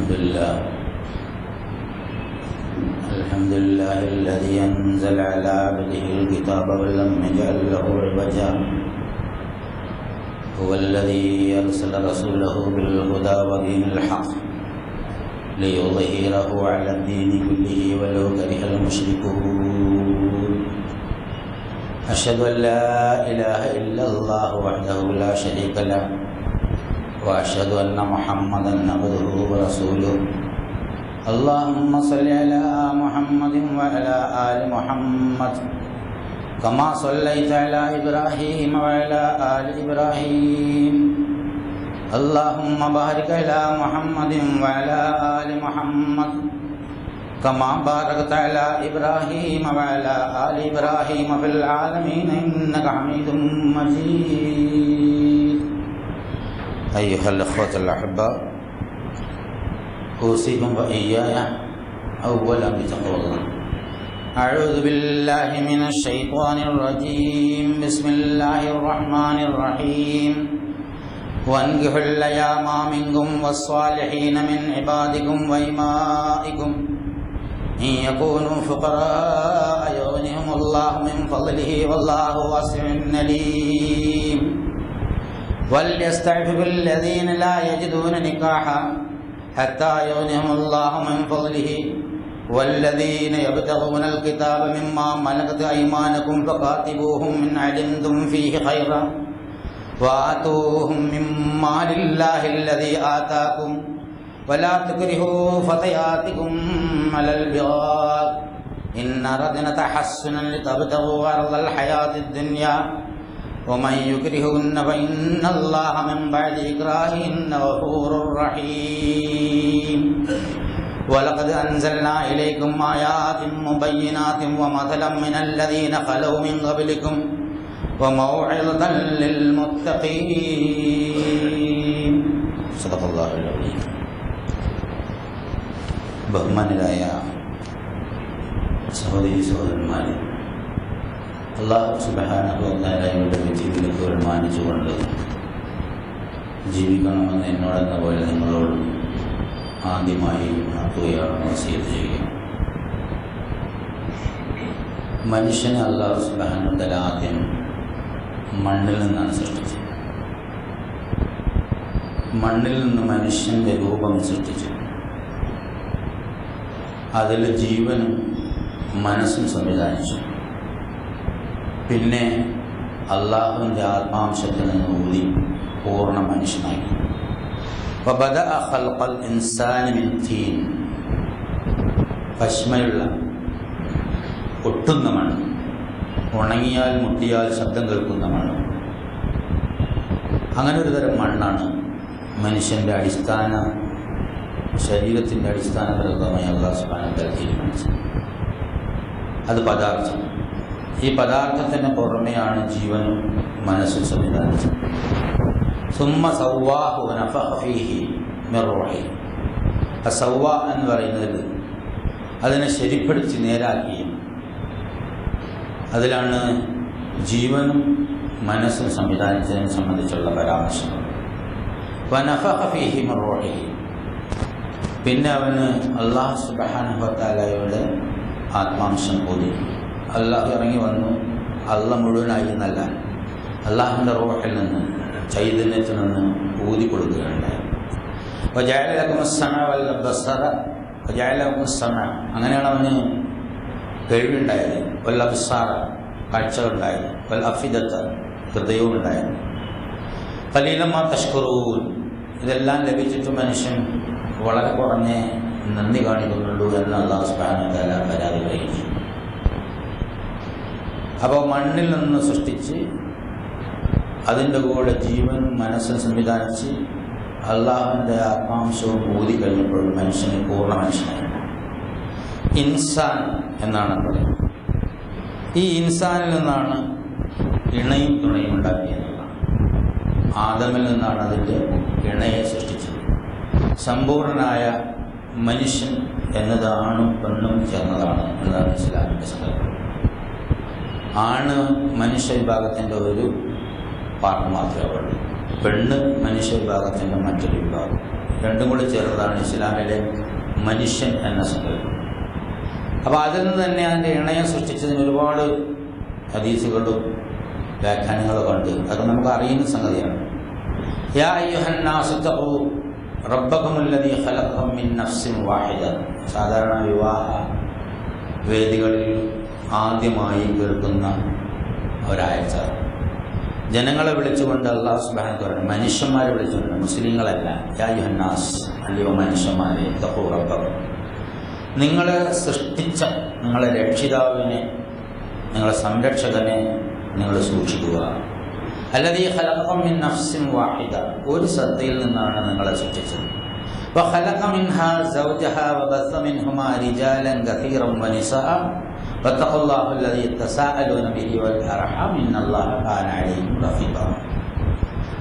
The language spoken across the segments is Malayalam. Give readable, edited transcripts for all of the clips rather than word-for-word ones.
الحمد لله الذي أنزل على عبده الكتاب ولم يجعل له عوجا هو الذي أرسل رسوله بالهدى ودين الحق ليظهره على الدين كله ولو كره المشركون أشهد أن لا إله إلا الله وحده لا شريك له وأشهد أن محمدا عبده ورسوله اللهم صل على محمد وعلى آل محمد كما صليت على إبراهيم وعلى آل إبراهيم اللهم بارك على محمد وعلى آل محمد كما باركت على إبراهيم وعلى آل إبراهيم في العالمين إنك حميد مجيد. أيها الأخوة الأحباء، أوصيكم وإياي أولا بتقوى الله. أعوذ بالله من الشيطان الرجيم. بسم الله الرحمن الرحيم. وانكحوا الأيام منكم والصالحين من عبادكم وإمائكم إن يكونوا فقراء يغنيهم الله من فضله والله واسع عليم. وليستعفف الذين لا يجدون نكاحا حتى يغنيهم الله من فضله والذين يبتغون الكتاب مما ملكت أيمانكم فكاتبوهم من علمتم فيه خيرا وآتوهم مما لله الذي آتاكم ولا تكرهوا فتياتكم على البغاء إن أردنا تحسنا لتبتغوا عرض الحياة الدنيا ومن يكرهن فإن الله من بعد إكراههن غفور رحيم. ولقد أنزلنا إليكم آيات مبينات ومثلا من الذين خلوا من قبلكم وموعظة للمتقين. صدق الله العظيم. ബഹുമാനരായ സഹോദരി സഹോദരന്മാരെ, അല്ലാഹു സുബ്ഹാനഹു വ തആലയുടെ വിധിവിലക്ക് മാനിച്ചുകൊണ്ട് ജീവിക്കണമെന്ന് എന്നോടെന്ന പോലെ നിങ്ങളോട് ആദ്യമായി ഉണർത്തുകയാണ്, വസിയത്ത് ചെയ്യുകയാണ്. മനുഷ്യനെ അല്ലാഹു സുബ്ഹാനഹു വ തആല ആദ്യം മണ്ണിൽ നിന്നാണ് സൃഷ്ടിച്ചത്. മണ്ണിൽ നിന്ന് മനുഷ്യൻ്റെ രൂപം സൃഷ്ടിച്ചു. അതിൽ ജീവനും മനസ്സും സംവിധാനിച്ചു. പിന്നെ അള്ളാഹുവിൻ്റെ ആത്മാംശത്തിൽ നിന്ന് ഊതി പൂർണ്ണ മനുഷ്യനാക്കി. വബദഅ ഖൽഖൽ ഇൻസാനി മിൻ തീൻ, പശ്മയുള്ള ഒട്ടുന്ന മണ്ണ്, ഉണങ്ങിയാൽ മുട്ടിയാൽ ശബ്ദം കേൾക്കുന്ന മണ്ണ്. അങ്ങനെ ഒരു തരം മണ്ണാണ് മനുഷ്യൻ്റെ അടിസ്ഥാന ശരീരത്തിൻ്റെ അടിസ്ഥാന ഘടകമായി അല്ലാഹു സുബ്ഹാനഹു വ തആല തീരുമാനിച്ചത്. അത് പദാർത്ഥം. ഈ പദാർത്ഥത്തിന് പുറമെയാണ് ജീവനും മനസ്സും സംവിധാനിച്ചത്. സുമ്മ സവ്വാഹു വനഫഖ ഫീഹി മിർ റൂഹി. സവ്വ എന്ന് പറയുന്നത് അതിനെ ശരിപ്പെടുത്തി നേരാക്കി. അതിലാണ് ജീവനും മനസ്സും സംവിധാനിച്ചതിനെ സംബന്ധിച്ചുള്ള പരാമർശം. വനഫഖ ഫീഹി മിർ റൂഹി. പിന്നെ അവന് അല്ലാഹു സുബ്ഹാനഹു വ തആലയുടെ ആത്മാംശം ഊതി. അല്ലാഹു ഇറങ്ങി വന്നു. അല്ലാഹ് മുഴുവനായി എന്നല്ല, അല്ലാഹുവിൻ്റെ റൂഹിൽ നിന്ന്, ചൈതന്യത്തിൽ നിന്ന് ഊതി കൊടുക്കുകയുണ്ടായി. വജഅല ലക്കുമുസ് സമഅ വൽ ബസറ വജഅല ലക്കുമുസ് സമഅ, അങ്ങനെയാണ് അവന് കേൾവിയുണ്ടായത്. വൽ അബ്സാറ, കാഴ്ചകളുണ്ടായത്. വൽ അഫിദത, ഹൃദയവും ഉണ്ടായത്. ഖലീലൻ മാ തശ്കുറൂൻ. ഇതെല്ലാം ലഭിച്ചിട്ട് മനുഷ്യൻ വളരെ കുറഞ്ഞേ നന്ദി കാണിക്കുന്നുള്ളൂ എന്ന് അല്ലാഹു സുബ്ഹാനഹു വ തആല പരാതി പറയുന്നു. അപ്പോൾ മണ്ണിൽ നിന്ന് സൃഷ്ടിച്ച് അതിൻ്റെ കൂടെ ജീവനും മനസ്സും സംവിധാനിച്ച് അള്ളാഹുവിൻ്റെ ആത്മാംശവും ഊതി കഴിഞ്ഞപ്പോൾ മനുഷ്യന് പൂർണ്ണ മനുഷ്യനായി. ഇൻസാൻ എന്നാണ് പറയുന്നത്. ഈ ഇൻസാനിൽ നിന്നാണ് ഇണയും തുണയും ഉണ്ടാക്കിയതെന്നുള്ളതാണ്. ആദമിൽ നിന്നാണ് അതിൻ്റെ ഇണയെ സൃഷ്ടിച്ചത്. സമ്പൂർണനായ മനുഷ്യൻ എന്നത് ആണും പെണ്ണും ചേർന്നതാണ് എന്നതാണ് ഇസ്ലാമിൻ്റെ സങ്കല്പം. ആണ് മനുഷ്യ വിഭാഗത്തിൻ്റെ ഒരു പാർട്ട് മാത്രമേ ഉള്ളൂ. പെണ്ണ് മനുഷ്യ വിഭാഗത്തിൻ്റെ മറ്റൊരു വിഭാഗം, രണ്ടും കൂടി ചേർന്നതാണ് ഇസ്ലാമിലെ മനുഷ്യൻ എന്ന സങ്കല്പം. അപ്പോൾ അതിൽ നിന്ന് തന്നെ അതിൻ്റെ ഇണയം സൃഷ്ടിച്ചതിന് ഒരുപാട് ഹദീസുകളും വ്യാഖ്യാനങ്ങളും ഉണ്ട്. അത് നമുക്ക് അറിയുന്ന സംഗതിയാണ്. യാ അയ്യുഹന്നാസു തഖൂ റബ്ബകുമുല്ലദീ ഖലഖകും മിൻ നഫ്സിൻ വാഹിദ. സാധാരണ വിവാഹ വേദികളിൽ ആദ്യമായി കേൾക്കുന്ന ഒരാഴ്ച ജനങ്ങളെ വിളിച്ചുകൊണ്ട് അല്ലാഹു സുബ്ഹാനഹു വ തആല, മനുഷ്യന്മാരെ വിളിച്ചുകൊണ്ട്, മുസ്ലിങ്ങളല്ല, യാ അയ്യുഹന്നാസ്, അല്ലയോ മനുഷ്യന്മാരെ, തഖൂ റബ്ബകും, നിങ്ങളെ സൃഷ്ടിച്ച നിങ്ങളെ രക്ഷിതാവിനെ, നിങ്ങളെ സംരക്ഷകനെ നിങ്ങൾ സൂക്ഷിക്കുക. അല്ലദീ ഖലഖകും മിൻ നഫ്സിൻ വാഹിദ, ഒരു സത്തയിൽ നിന്നാണ് നിങ്ങളെ സൃഷ്ടിച്ചത്. വഖലഖ മിൻഹാ സൗജഹാ വബസ മിൻഹുമാ റിജാലൻ കസീറൻ വനിസാഅ വത്തഖുല്ലാഹു അല്ലദീ തസാഅലൂന ബിഹി വൽ അർഹാം ഇന്നല്ലാഹ കാന അലൈക്കും റഖീബ.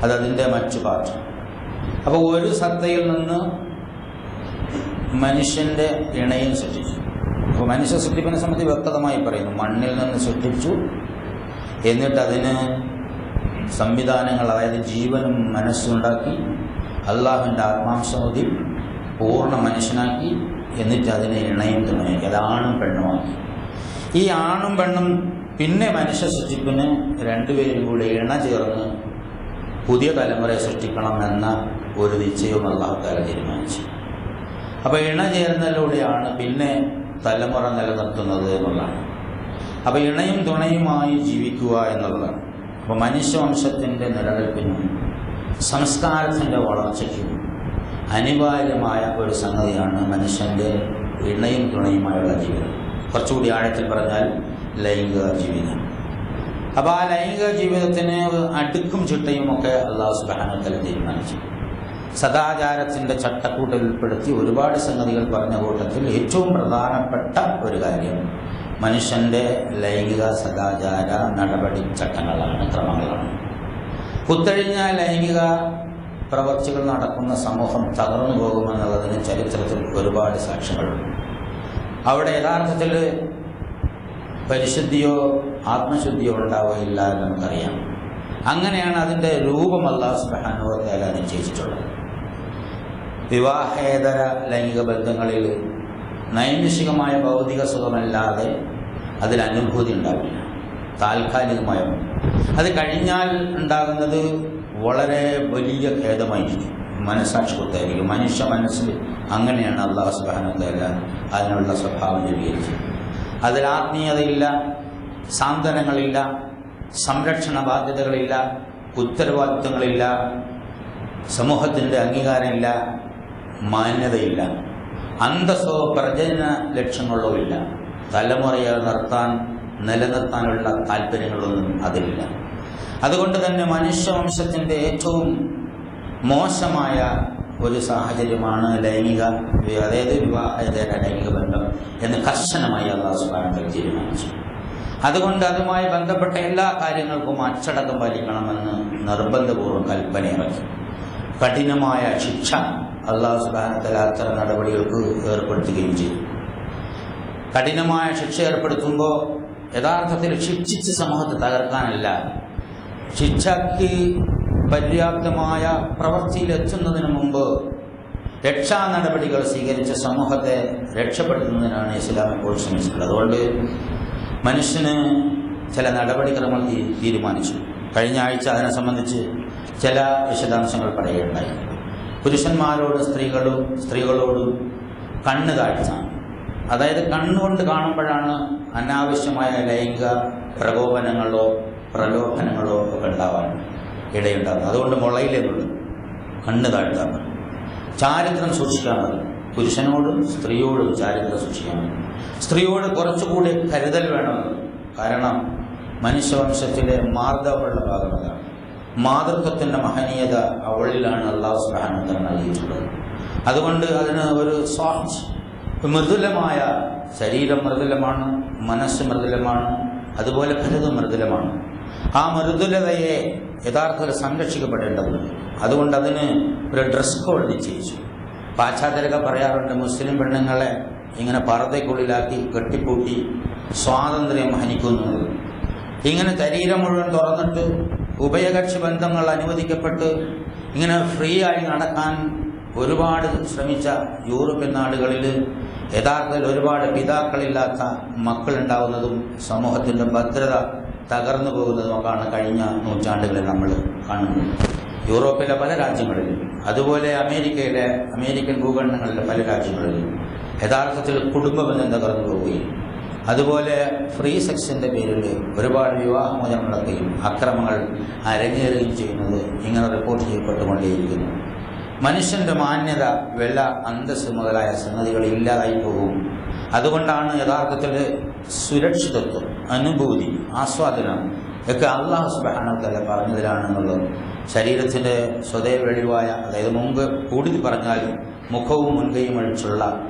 അതതിൻ്റെ മറ്റു പാർട്ട്. അപ്പോൾ ഒരു സത്തയിൽ നിന്ന് മനുഷ്യൻ്റെ ഇണയും സൃഷ്ടിച്ചു. അപ്പോൾ മനുഷ്യ സൃഷ്ടിപ്പിനെ സംബന്ധിച്ച് വ്യക്തമായി പറയുന്നു, മണ്ണിൽ നിന്ന് സൃഷ്ടിച്ചു, എന്നിട്ട് അതിന് സംവിധാനങ്ങൾ, അതായത് ജീവനും മനസ്സുണ്ടാക്കി, അള്ളാഹുവിൻ്റെ ആത്മാംശമതി പൂർണ്ണ മനുഷ്യനാക്കി, എന്നിട്ട് അതിനെ ഇണയും തുണയാക്കി, അത് ആണും പെണ്ണുമാക്കി. ഈ ആണും പെണ്ണും പിന്നെ മനുഷ്യ സൃഷ്ടിപ്പിന് രണ്ടുപേരും കൂടി ഇണ ചേർന്ന് പുതിയ തലമുറയെ സൃഷ്ടിക്കണമെന്ന ഒരു നിശ്ചയവും അല്ലാഹു തആല തീരുമാനിച്ചു. അപ്പോൾ ഇണ ചേർന്നതിലൂടെയാണ് പിന്നെ തലമുറ നിലനിർത്തുന്നത് എന്നുള്ളതാണ്. അപ്പോൾ ഇണയും തുണയുമായി ജീവിക്കുക എന്നുള്ളതാണ്. അപ്പോൾ മനുഷ്യവംശത്തിൻ്റെ നിലനിൽപ്പിനും സംസ്കാരത്തിൻ്റെ വളർച്ചയ്ക്കും അനിവാര്യമായ ഒരു സംഗതിയാണ് മനുഷ്യൻ്റെ ഇണയും തുണയുമായുള്ള ജീവിതം. കുറച്ചുകൂടി ആഴത്തിൽ പറഞ്ഞാൽ ലൈംഗിക ജീവിതം. അപ്പോൾ ആ ലൈംഗിക ജീവിതത്തിന് അടുക്കും ചിട്ടയും ഒക്കെ അല്ലാഹു സുബ്ഹാനഹു വ തആല തീരുമാനിച്ചു. സദാചാരത്തിൻ്റെ ചട്ടക്കൂട്ടിൽ ഉൾപ്പെടുത്തി ഒരുപാട് സംഗതികൾ പറഞ്ഞ കൂട്ടത്തിൽ ഏറ്റവും പ്രധാനപ്പെട്ട ഒരു കാര്യം മനുഷ്യൻ്റെ ലൈംഗിക സദാചാര നടപടി ചട്ടങ്ങളാണ്, ക്രമങ്ങളാണ്. കുത്തഴിഞ്ഞ ലൈംഗിക പ്രവൃത്തികൾ നടക്കുന്ന സമൂഹം തകർന്നു പോകുമെന്നുള്ളതിന് ചരിത്രത്തിൽ ഒരുപാട് സാക്ഷ്യങ്ങളുണ്ട്. അവിടെ യഥാർത്ഥത്തിൽ പരിശുദ്ധിയോ ആത്മശുദ്ധിയോ ഉണ്ടാവുകയില്ല എന്ന് നമുക്കറിയാം. അങ്ങനെയാണ് അതിൻ്റെ രൂപം അല്ലാഹു സുബ്ഹാനഹു വ തആല നിശ്ചയിച്ചിട്ടുള്ളത്. വിവാഹേതര ലൈംഗിക ബന്ധങ്ങളിൽ നൈമിഷികമായ ഭൗതിക സുഖമല്ലാതെ അതിൽ അനുഭൂതി ഉണ്ടാവില്ല, താൽക്കാലികമായ. അത് കഴിഞ്ഞാൽ ഉണ്ടാകുന്നത് വളരെ വലിയ ഖേദമായിരിക്കും, മനസ്സാക്ഷി കുത്തായിരിക്കും. മനുഷ്യ മനസ്സിൽ അങ്ങനെയാണ് അല്ലാഹു സുബ്ഹാനഹു വ തആല അതിനുള്ള സ്വഭാവം രൂപീകരിച്ചത്. അതിൽ ആത്മീയതയില്ല, സാന്ത്വനങ്ങളില്ല, സംരക്ഷണ ബാധ്യതകളില്ല, ഉത്തരവാദിത്വങ്ങളില്ല, സമൂഹത്തിൻ്റെ അംഗീകാരമില്ല, മാന്യതയില്ല, അന്തസ്സോ പ്രജനന ലക്ഷ്യങ്ങളോ ഇല്ല, തലമുറയെ നിലനിർത്താനുള്ള താല്പര്യങ്ങളൊന്നും അതിലില്ല. അതുകൊണ്ട് തന്നെ മനുഷ്യവംശത്തിൻ്റെ ഏറ്റവും മോശമായ ഒരു സാഹചര്യമാണ് ലൈംഗിക, അതായത് വിവാഹേതര ലൈംഗിക ബന്ധം എന്ന് കർശനമായി അല്ലാഹു സുബ്ഹാനഹു വ തആല തീരുമാനിച്ചു. അതുകൊണ്ട് അതുമായി ബന്ധപ്പെട്ട എല്ലാ കാര്യങ്ങൾക്കും അച്ചടക്കം പാലിക്കണമെന്ന് നിർബന്ധപൂർവ്വം കൽപ്പന ഇറക്കി. കഠിനമായ ശിക്ഷ അല്ലാഹു സുബ്ഹാനഹു വ തആല അത്തരം നടപടികൾക്ക് ഏർപ്പെടുത്തുകയും ചെയ്തു. കഠിനമായ ശിക്ഷ ഏർപ്പെടുത്തുമ്പോൾ യഥാർത്ഥത്തിൽ ശിക്ഷിച്ച് സമൂഹത്തെ തകർക്കാനല്ല, ശിക്ഷയ്ക്ക് പര്യാപ്തമായ പ്രവൃത്തിയിലെത്തുന്നതിന് മുമ്പ് രക്ഷാ നടപടികൾ സ്വീകരിച്ച സമൂഹത്തെ രക്ഷപ്പെടുത്തുന്നതിനാണ് ഇസ്ലാം ഇപ്പോൾ ശ്രമിച്ചിട്ടുള്ളത്. അതുകൊണ്ട് മനുഷ്യന് ചില നടപടിക്രമങ്ങൾ തീരുമാനിച്ചു. കഴിഞ്ഞ ആഴ്ച അതിനെ സംബന്ധിച്ച് ചില വിശദാംശങ്ങൾ പറയുകയുണ്ടായി. പുരുഷന്മാരോട് സ്ത്രീകളോടും കണ്ണ് താഴ്ച, അതായത് കണ്ണുകൊണ്ട് കാണുമ്പോഴാണ് അനാവശ്യമായ ലൈംഗിക പ്രകോപനങ്ങളോ പ്രലോഭനങ്ങളോ ഒക്കെ ഉണ്ടാവാൻ ഇടയുണ്ടാകുന്നത്. അതുകൊണ്ട് മുളയിലേക്കുള്ളൂ കണ്ണ് താഴ്ത്താൻ പറയും. ചാരിത്രം സൂക്ഷിക്കാൻ പറയും. പുരുഷനോടും സ്ത്രീയോടും ചാരിത്രം സൂക്ഷിക്കാൻ പറയും. സ്ത്രീയോട് കുറച്ചുകൂടി കരുതൽ വേണമെന്ന്. കാരണം മനുഷ്യവംശത്തിലെ മാർദ്ദവമുള്ള ഭാഗമല്ല, മാതൃത്വത്തിൻ്റെ മഹനീയത അവളിലാണ് അല്ലാഹു സുബ്ഹാനഹു വ തആല നൽകിയിട്ടുള്ളത്. അതുകൊണ്ട് അതിന് ഒരു സോഫ്റ്റ്, മൃദുലമായ, ശരീരം മൃദുലമാണ്, മനസ്സ് മൃദുലമാണ്, അതുപോലെ കരുതും മൃദുലമാണ്. ആ മൃദുലതയെ യഥാർത്ഥത്തിൽ സംരക്ഷിക്കപ്പെടേണ്ടതുണ്ട്. അതുകൊണ്ട് അതിന് ഒരു ഡ്രസ് കോഡ് നിശ്ചയിച്ചു. പാശ്ചാത്യരൊക്കെ പറയാറുണ്ട്, മുസ്ലിം പെണ്ണുങ്ങളെ ഇങ്ങനെ പർദ്ദയ്ക്കുള്ളിലാക്കി കെട്ടിപ്പൂട്ടി സ്വാതന്ത്ര്യം ഹനിക്കുന്നത്. ഇങ്ങനെ ശരീരം മുഴുവൻ തുറന്നിട്ട് ഉഭയകക്ഷി ബന്ധങ്ങൾ അനുവദിക്കപ്പെട്ട് ഇങ്ങനെ ഫ്രീ ആയി നടക്കാൻ ഒരുപാട് ശ്രമിച്ച യൂറോപ്യൻ നാടുകളിൽ യഥാർത്ഥത്തിൽ ഒരുപാട് പിതാക്കളില്ലാത്ത മക്കളുണ്ടാവുന്നതും സമൂഹത്തിൻ്റെ ഭദ്രത തകർന്നു പോകുന്നതുമൊക്കെയാണ് കഴിഞ്ഞ നൂറ്റാണ്ടുകളിൽ നമ്മൾ കാണുന്നത്. യൂറോപ്പിലെ പല രാജ്യങ്ങളിലും അതുപോലെ അമേരിക്കൻ ഭൂഖണ്ഡങ്ങളിലെ പല രാജ്യങ്ങളിലും യഥാർത്ഥത്തിൽ കുടുംബബന്ധം തകർന്നു പോവുകയും അതുപോലെ ഫ്രീ സെക്സിൻ്റെ പേരിൽ ഒരുപാട് വിവാഹമോചനം നടക്കുകയും അക്രമങ്ങൾ അരങ്ങേറുകയും ചെയ്യുന്നത് ഇങ്ങനെ റിപ്പോർട്ട് ചെയ്യപ്പെട്ടുകൊണ്ടേയിരിക്കുന്നു. മനുഷ്യൻ്റെ മാന്യത, വില, അന്തസ്സ് മുതലായ സംഗതികൾ ഇല്ലാതായി പോകും. അതുകൊണ്ടാണ് യഥാർത്ഥത്തിൽ സുരക്ഷിതത്വം, അനുഭൂതി, ആസ്വാദനം ഒക്കെ അല്ലാഹു സുബ്ഹാനഹു വ തആല പറഞ്ഞതിലാണെന്നുള്ളത്. ശരീരത്തിൻ്റെ സ്വതേ വെളിവായ, അതായത് മുമ്പ് കൂടുതൽ പറഞ്ഞാൽ മുഖവും മുൻകൈയും അഴിച്ചുള്ള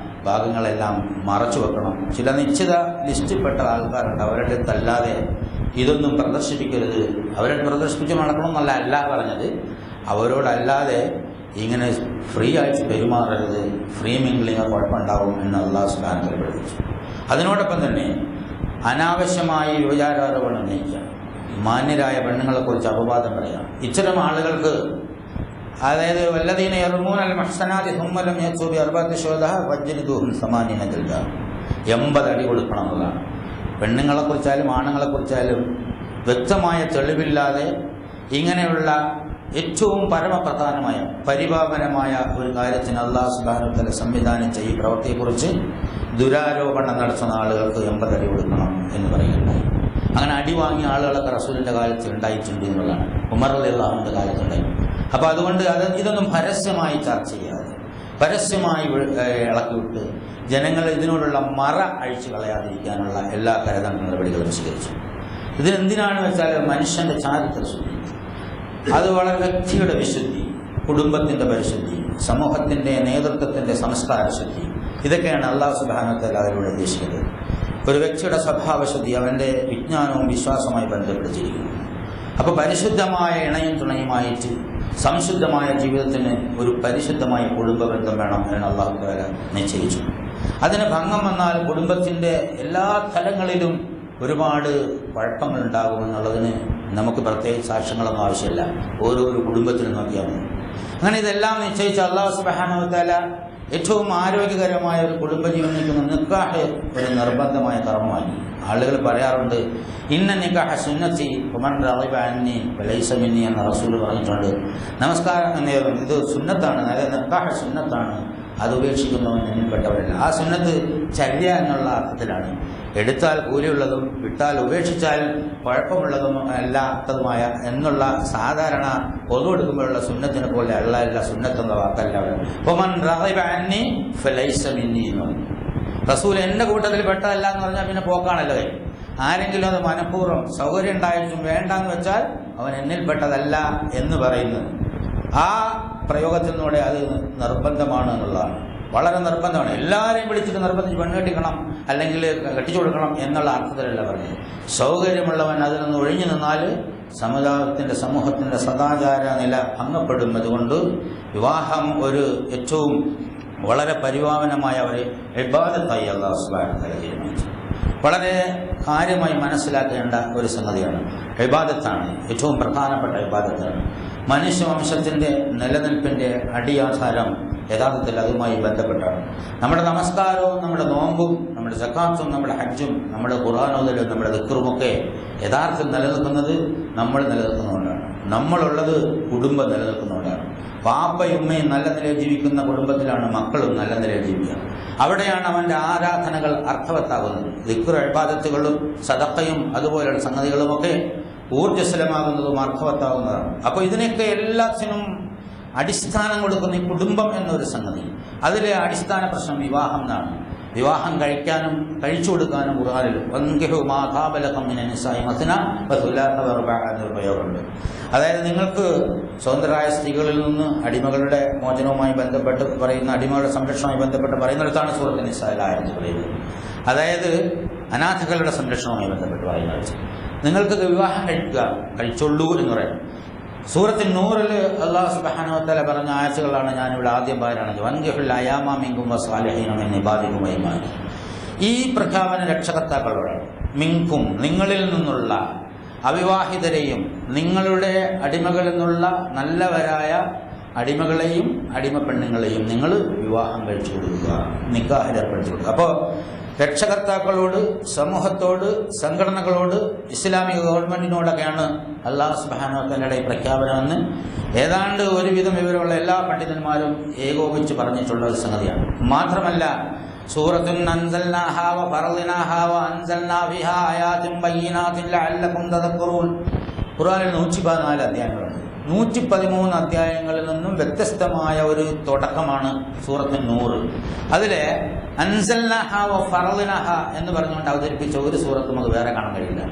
ഭാഗങ്ങളെല്ലാം മറച്ചു വെക്കണം. ചില നിശ്ചിത ലിസ്റ്റിൽപ്പെട്ട ആൾക്കാരുണ്ട്, അവരുടെ അടുത്തല്ലാതെ ഇതൊന്നും പ്രദർശിപ്പിക്കരുത്, അവരെ പ്രദർശിപ്പിച്ച് നടക്കണമെന്നല്ല അല്ല പറഞ്ഞത്, അവരോടല്ലാതെ ഇങ്ങനെ ഫ്രീ ആയിട്ട് പെരുമാറരുത്, ഫ്രീ മിംഗ്ലിങ് കുഴപ്പമുണ്ടാവും എന്ന് അല്ലാഹു സുബ്ഹാനഹു വ തആല പഠിപ്പിച്ചു. അതിനോടൊപ്പം തന്നെ അനാവശ്യമായി വിചാരാരോപണം ഉന്നയിക്കുക, മാന്യരായ പെണ്ണുങ്ങളെക്കുറിച്ച് അപവാദം പറയുക. ഇത്തരം ആളുകൾക്ക്, അതായത് വല്ലദീന യർമൂനൽ മുഹ്സനാതി സുമ്മ ലം യഅ്തു ബി അർബഅത്തി ശുഹദാ ഫജ്ലിദൂഹും 80 ജൽദ. 80 അടി കൊടുക്കണം എന്നതാണ്. പെണ്ണുങ്ങളെക്കുറിച്ചാലും ആണുങ്ങളെക്കുറിച്ചാലും വ്യക്തമായ തെളിവില്ലാതെ ഇങ്ങനെയുള്ള ഏറ്റവും പരമപ്രധാനമായ പരിപാവനമായ ഒരു കാര്യത്തിന് അല്ലാഹു സുബ്ഹാനഹു വ തആല സംവിധാനിച്ച ഈ പ്രവൃത്തിയെക്കുറിച്ച് ദുരാരോപണം നടത്തുന്ന ആളുകൾക്ക് 80 അടി കൊടുക്കണം എന്ന് പറയുന്നുണ്ടായി. അങ്ങനെ അടി വാങ്ങിയ ആളുകളൊക്കെ റസൂലിൻ്റെ കാലത്ത് ഉണ്ടായിട്ടുണ്ട് എന്നുള്ളതാണ്. ഉമർ റളിയല്ലാഹുവിൻ്റെ കാലത്തുണ്ടായി. അപ്പോൾ അതുകൊണ്ട് ഇതൊന്നും പരസ്യമായി ചർച്ച ചെയ്യാതെ, പരസ്യമായി ഇളക്കിവിട്ട് ജനങ്ങൾ ഇതിനോടുള്ള മറ അഴിച്ചു കളയാതിരിക്കാനുള്ള എല്ലാ കരുതൽ നടപടികളും സ്വീകരിച്ചു. ഇതിനെന്തിനാണ് വെച്ചാൽ മനുഷ്യൻ്റെ ചാരിത്ര ശുദ്ധി, അത് വളരെ വ്യക്തിയുടെ വിശുദ്ധി, കുടുംബത്തിൻ്റെ പരിശുദ്ധി, സമൂഹത്തിൻ്റെ നേതൃത്വത്തിൻ്റെ സംസ്കാര ശുദ്ധി, ഇതൊക്കെയാണ് അല്ലാഹു സുബ്ഹാനഹു വ തആല അതിലൂടെ ഉദ്ദേശിക്കുന്നത്. ഒരു വ്യക്തിയുടെ സ്വഭാവശുദ്ധി അവൻ്റെ വിജ്ഞാനവും വിശ്വാസവുമായി ബന്ധപ്പെടുത്തിയിരിക്കുന്നു. അപ്പോൾ പരിശുദ്ധമായ ഇണയും തുണയുമായിട്ട് സംശുദ്ധമായ ജീവിതത്തിന് ഒരു പരിശുദ്ധമായ കുടുംബബന്ധം വേണം എന്ന് അല്ലാഹു തആല നിശ്ചയിച്ചു. അതിന് ഭംഗം വന്നാൽ കുടുംബത്തിൻ്റെ എല്ലാ തലങ്ങളിലും ഒരുപാട് കുഴപ്പങ്ങളുണ്ടാകുമെന്നുള്ളതിന് നമുക്ക് പ്രത്യേക സാക്ഷ്യങ്ങളൊന്നും ആവശ്യമില്ല. ഓരോരോ കുടുംബത്തിനും നോക്കിയാൽ മതി. അങ്ങനെ ഇതെല്ലാം നിശ്ചയിച്ച അല്ലാഹു സുബ്ഹാനഹു വ തആല ഏറ്റവും ആരോഗ്യകരമായ ഒരു കുടുംബജീവൻ നയിക്കുന്ന നിക്കാഹ് ഒരു നിർബന്ധമായ കർമ്മമാക്കി. ആളുകൾ പറയാറുണ്ട്, ഇന്ന നിക്കാഹ സുന്നത്തി വമൻ റഗിബ അന്നി ഫലൈസ മിന്നി എന്ന റസൂൽ പറഞ്ഞിട്ടുണ്ട്. നമസ്കാരം ഇത് സുന്നത്താണ്, അതായത് നിക്കാഹ് സുന്നത്താണ്, അത് ഉപേക്ഷിക്കുന്നവൻ എന്നിൽപ്പെട്ടവരല്ല. ആ സുന്നത്ത് ചര്യ എന്നുള്ള അർത്ഥത്തിലാണ്. എടുത്താൽ കൂലിയുള്ളതും വിട്ടാൽ ഉപേക്ഷിച്ചാൽ കുഴപ്പമുള്ളതും അല്ലാത്തതുമായ എന്നുള്ള സാധാരണ പൊതുവെടുക്കുമ്പോഴുള്ള സുന്നത്തിനെ പോലെ അല്ല സുന്നത്തെന്ന വാക്കല്ല. വമൻ റഗിബ അന്നി ഫലൈസ മിന്നി എന്ന് പറഞ്ഞു. റസൂൽ എൻ്റെ കൂട്ടത്തിൽ പെട്ടതല്ല എന്ന് പറഞ്ഞാൽ പിന്നെ പോക്കാണല്ലോ. ആരെങ്കിലും അത് മനഃപൂർവ്വം സൗകര്യം ഉണ്ടായിട്ടും വേണ്ടെന്ന് വെച്ചാൽ അവൻ എന്നിൽപ്പെട്ടതല്ല എന്ന് പറയുന്നത്, ആ പ്രയോഗത്തിലൂടെ അത് നിർബന്ധമാണ് എന്നുള്ളതാണ്. വളരെ നിർബന്ധമാണ്. എല്ലാവരെയും വിളിച്ചിട്ട് നിർബന്ധിച്ച് പെണ്ണ് കെട്ടിക്കണം അല്ലെങ്കിൽ കെട്ടിച്ചു കൊടുക്കണം എന്നുള്ള അർത്ഥത്തിലല്ല പറഞ്ഞത്. സൗകര്യമുള്ളവൻ അതിൽ നിന്ന് ഒഴിഞ്ഞു നിന്നാൽ സമൂഹത്തിൻ്റെ സദാചാര നില ഭംഗപ്പെടും. അതുകൊണ്ട് വിവാഹം ഒരു ഏറ്റവും വളരെ പരിപാവനമായ ഒരു ഇബാദത്തായി അല്ലാഹു സുബ്ഹാനഹു വ തആല തീരുമാനിച്ചു. വളരെ കാര്യമായി മനസ്സിലാക്കേണ്ട ഒരു സംഗതിയാണ്. ഇബാദത്താണ് ഏറ്റവും പ്രധാനപ്പെട്ട ഇബാദത്താണ്. മനുഷ്യവംശത്തിൻ്റെ നിലനിൽപ്പിൻ്റെ അടിയാധാരം യഥാർത്ഥത്തിൽ അതുമായി ബന്ധപ്പെട്ടാണ്. നമ്മുടെ നമസ്കാരവും നമ്മുടെ നോമ്പും നമ്മുടെ സക്കാത്തും നമ്മുടെ ഹജ്ജും നമ്മുടെ ഖുർആനോദലും നമ്മുടെ ദിക്റുമൊക്കെ യഥാർത്ഥത്തിൽ നിലനിൽക്കുന്നത് നമ്മൾ നിലനിൽക്കുന്നതുകൊണ്ടാണ്. നമ്മളുള്ളത് കുടുംബം നിലനിൽക്കുന്നതുകൊണ്ടാണ്. പാപ്പയും ഉമ്മയും നല്ല നിലയിൽ ജീവിക്കുന്ന കുടുംബത്തിലാണ് മക്കളും നല്ല നിലയിൽ ജീവിക്കുക. അവിടെയാണ് അവൻ്റെ ആരാധനകൾ അർത്ഥവത്താകുന്നത്. ദിക്ർ, ഇബാദത്തുകളും സദഖയും അതുപോലെയുള്ള സംഗതികളുമൊക്കെ ഊർജ്ജസ്വലമാകുന്നതും അർത്ഥവത്താകുന്നതാണ്. അപ്പോൾ ഇതിനൊക്കെ എല്ലാത്തിനും അടിസ്ഥാനം കൊടുക്കുന്ന ഈ കുടുംബം എന്നൊരു സംഗതി, അതിലെ അടിസ്ഥാന പ്രശ്നം വിവാഹം എന്നാണ്. വിവാഹം കഴിക്കാനും കഴിച്ചു കൊടുക്കാനും ഖുർആനിൽ വൻകിഹു മാ താബ ലക്കും മിനൻ നിസാഇ മസ്ന വസുലാസ വറുബഅ എന്നൊരു പ്രയോഗമുണ്ട്. അതായത് നിങ്ങൾക്ക് സ്വതന്ത്രരായ സ്ത്രീകളിൽ നിന്ന് അടിമകളുടെ മോചനവുമായി ബന്ധപ്പെട്ട് പറയുന്ന, അടിമകളുടെ സംരക്ഷണവുമായി ബന്ധപ്പെട്ട് പറയുന്നിടത്താണ് സൂറത്തുൽ നിസായിൽ ആയത്ത് പറയുന്നത്. അതായത് അനാഥകളുടെ സംരക്ഷണവുമായി ബന്ധപ്പെട്ട് പറയുന്നത്. നിങ്ങൾക്ക് വിവാഹം കഴിച്ചുള്ളൂ എന്ന് പറയും. സൂറത്തുൻ നൂറിൽ അല്ലാഹു സുബ്ഹാനഹു വ തആല പറഞ്ഞ ആയത്തുകളാണ് ഞാനിവിടെ ആദ്യം പാരായണം. വൻകിഹുൽ അയാമ മിൻകും വസ്സാലിഹീന മിൻ ഇബാദികും വഇമാനിക്കും. ഈ പ്രഖ്യാപന രക്ഷകർത്താക്കളോടാണ്. മിൻകും നിങ്ങളിൽ നിന്നുള്ള, അവിവാഹിതരെയും നിങ്ങളുടെ അടിമകളിൽ നിന്നുള്ള നല്ലവരായ അടിമകളെയും അടിമപ്പെണ്ണുങ്ങളെയും നിങ്ങൾ വിവാഹം കഴിച്ചു കൊടുക്കുക, നിക്കാഹ് ഏർപ്പെടുത്തി കൊടുക്കുക. അപ്പോൾ രക്ഷകർത്താക്കളോട്, സമൂഹത്തോട്, സംഘടനകളോട്, ഇസ്ലാമിക ഗവൺമെന്റിനോടൊക്കെയാണ് അല്ലാഹു സുബ്ഹാനഹു വ തആലയുടെ പ്രഖ്യാപനമെന്ന് ഏതാണ്ട് ഒരുവിധം വിവരമുള്ള എല്ലാ പണ്ഡിതന്മാരും ഏകോപിച്ച് പറഞ്ഞിട്ടുള്ള ഒരു സംഗതിയാണ്. മാത്രമല്ല, സൂറത്തുൻ അൻസൽനാഹാ വ ഫറദ്നാഹാ വ അൻസൽനാ ഫീഹാ ആയാതിൻ ബയ്യിനാതിൻ ലഅല്ലകും തദക്കറൂൻ. ഖുർആനിൽ 114 അധ്യായങ്ങളുണ്ട്. 113 അധ്യായങ്ങളിൽ നിന്നും വ്യത്യസ്തമായ ഒരു തുടക്കമാണ് സൂറത്തുൻ നൂർ. അതിലെ അൻസൽനാഹാ വ ഫറദ്നാഹാ എന്ന് പറഞ്ഞുകൊണ്ട് അവതരിപ്പിച്ച ഒരു സൂറത്ത് നമുക്ക് വേറെ കാണാൻ കഴിയില്ല.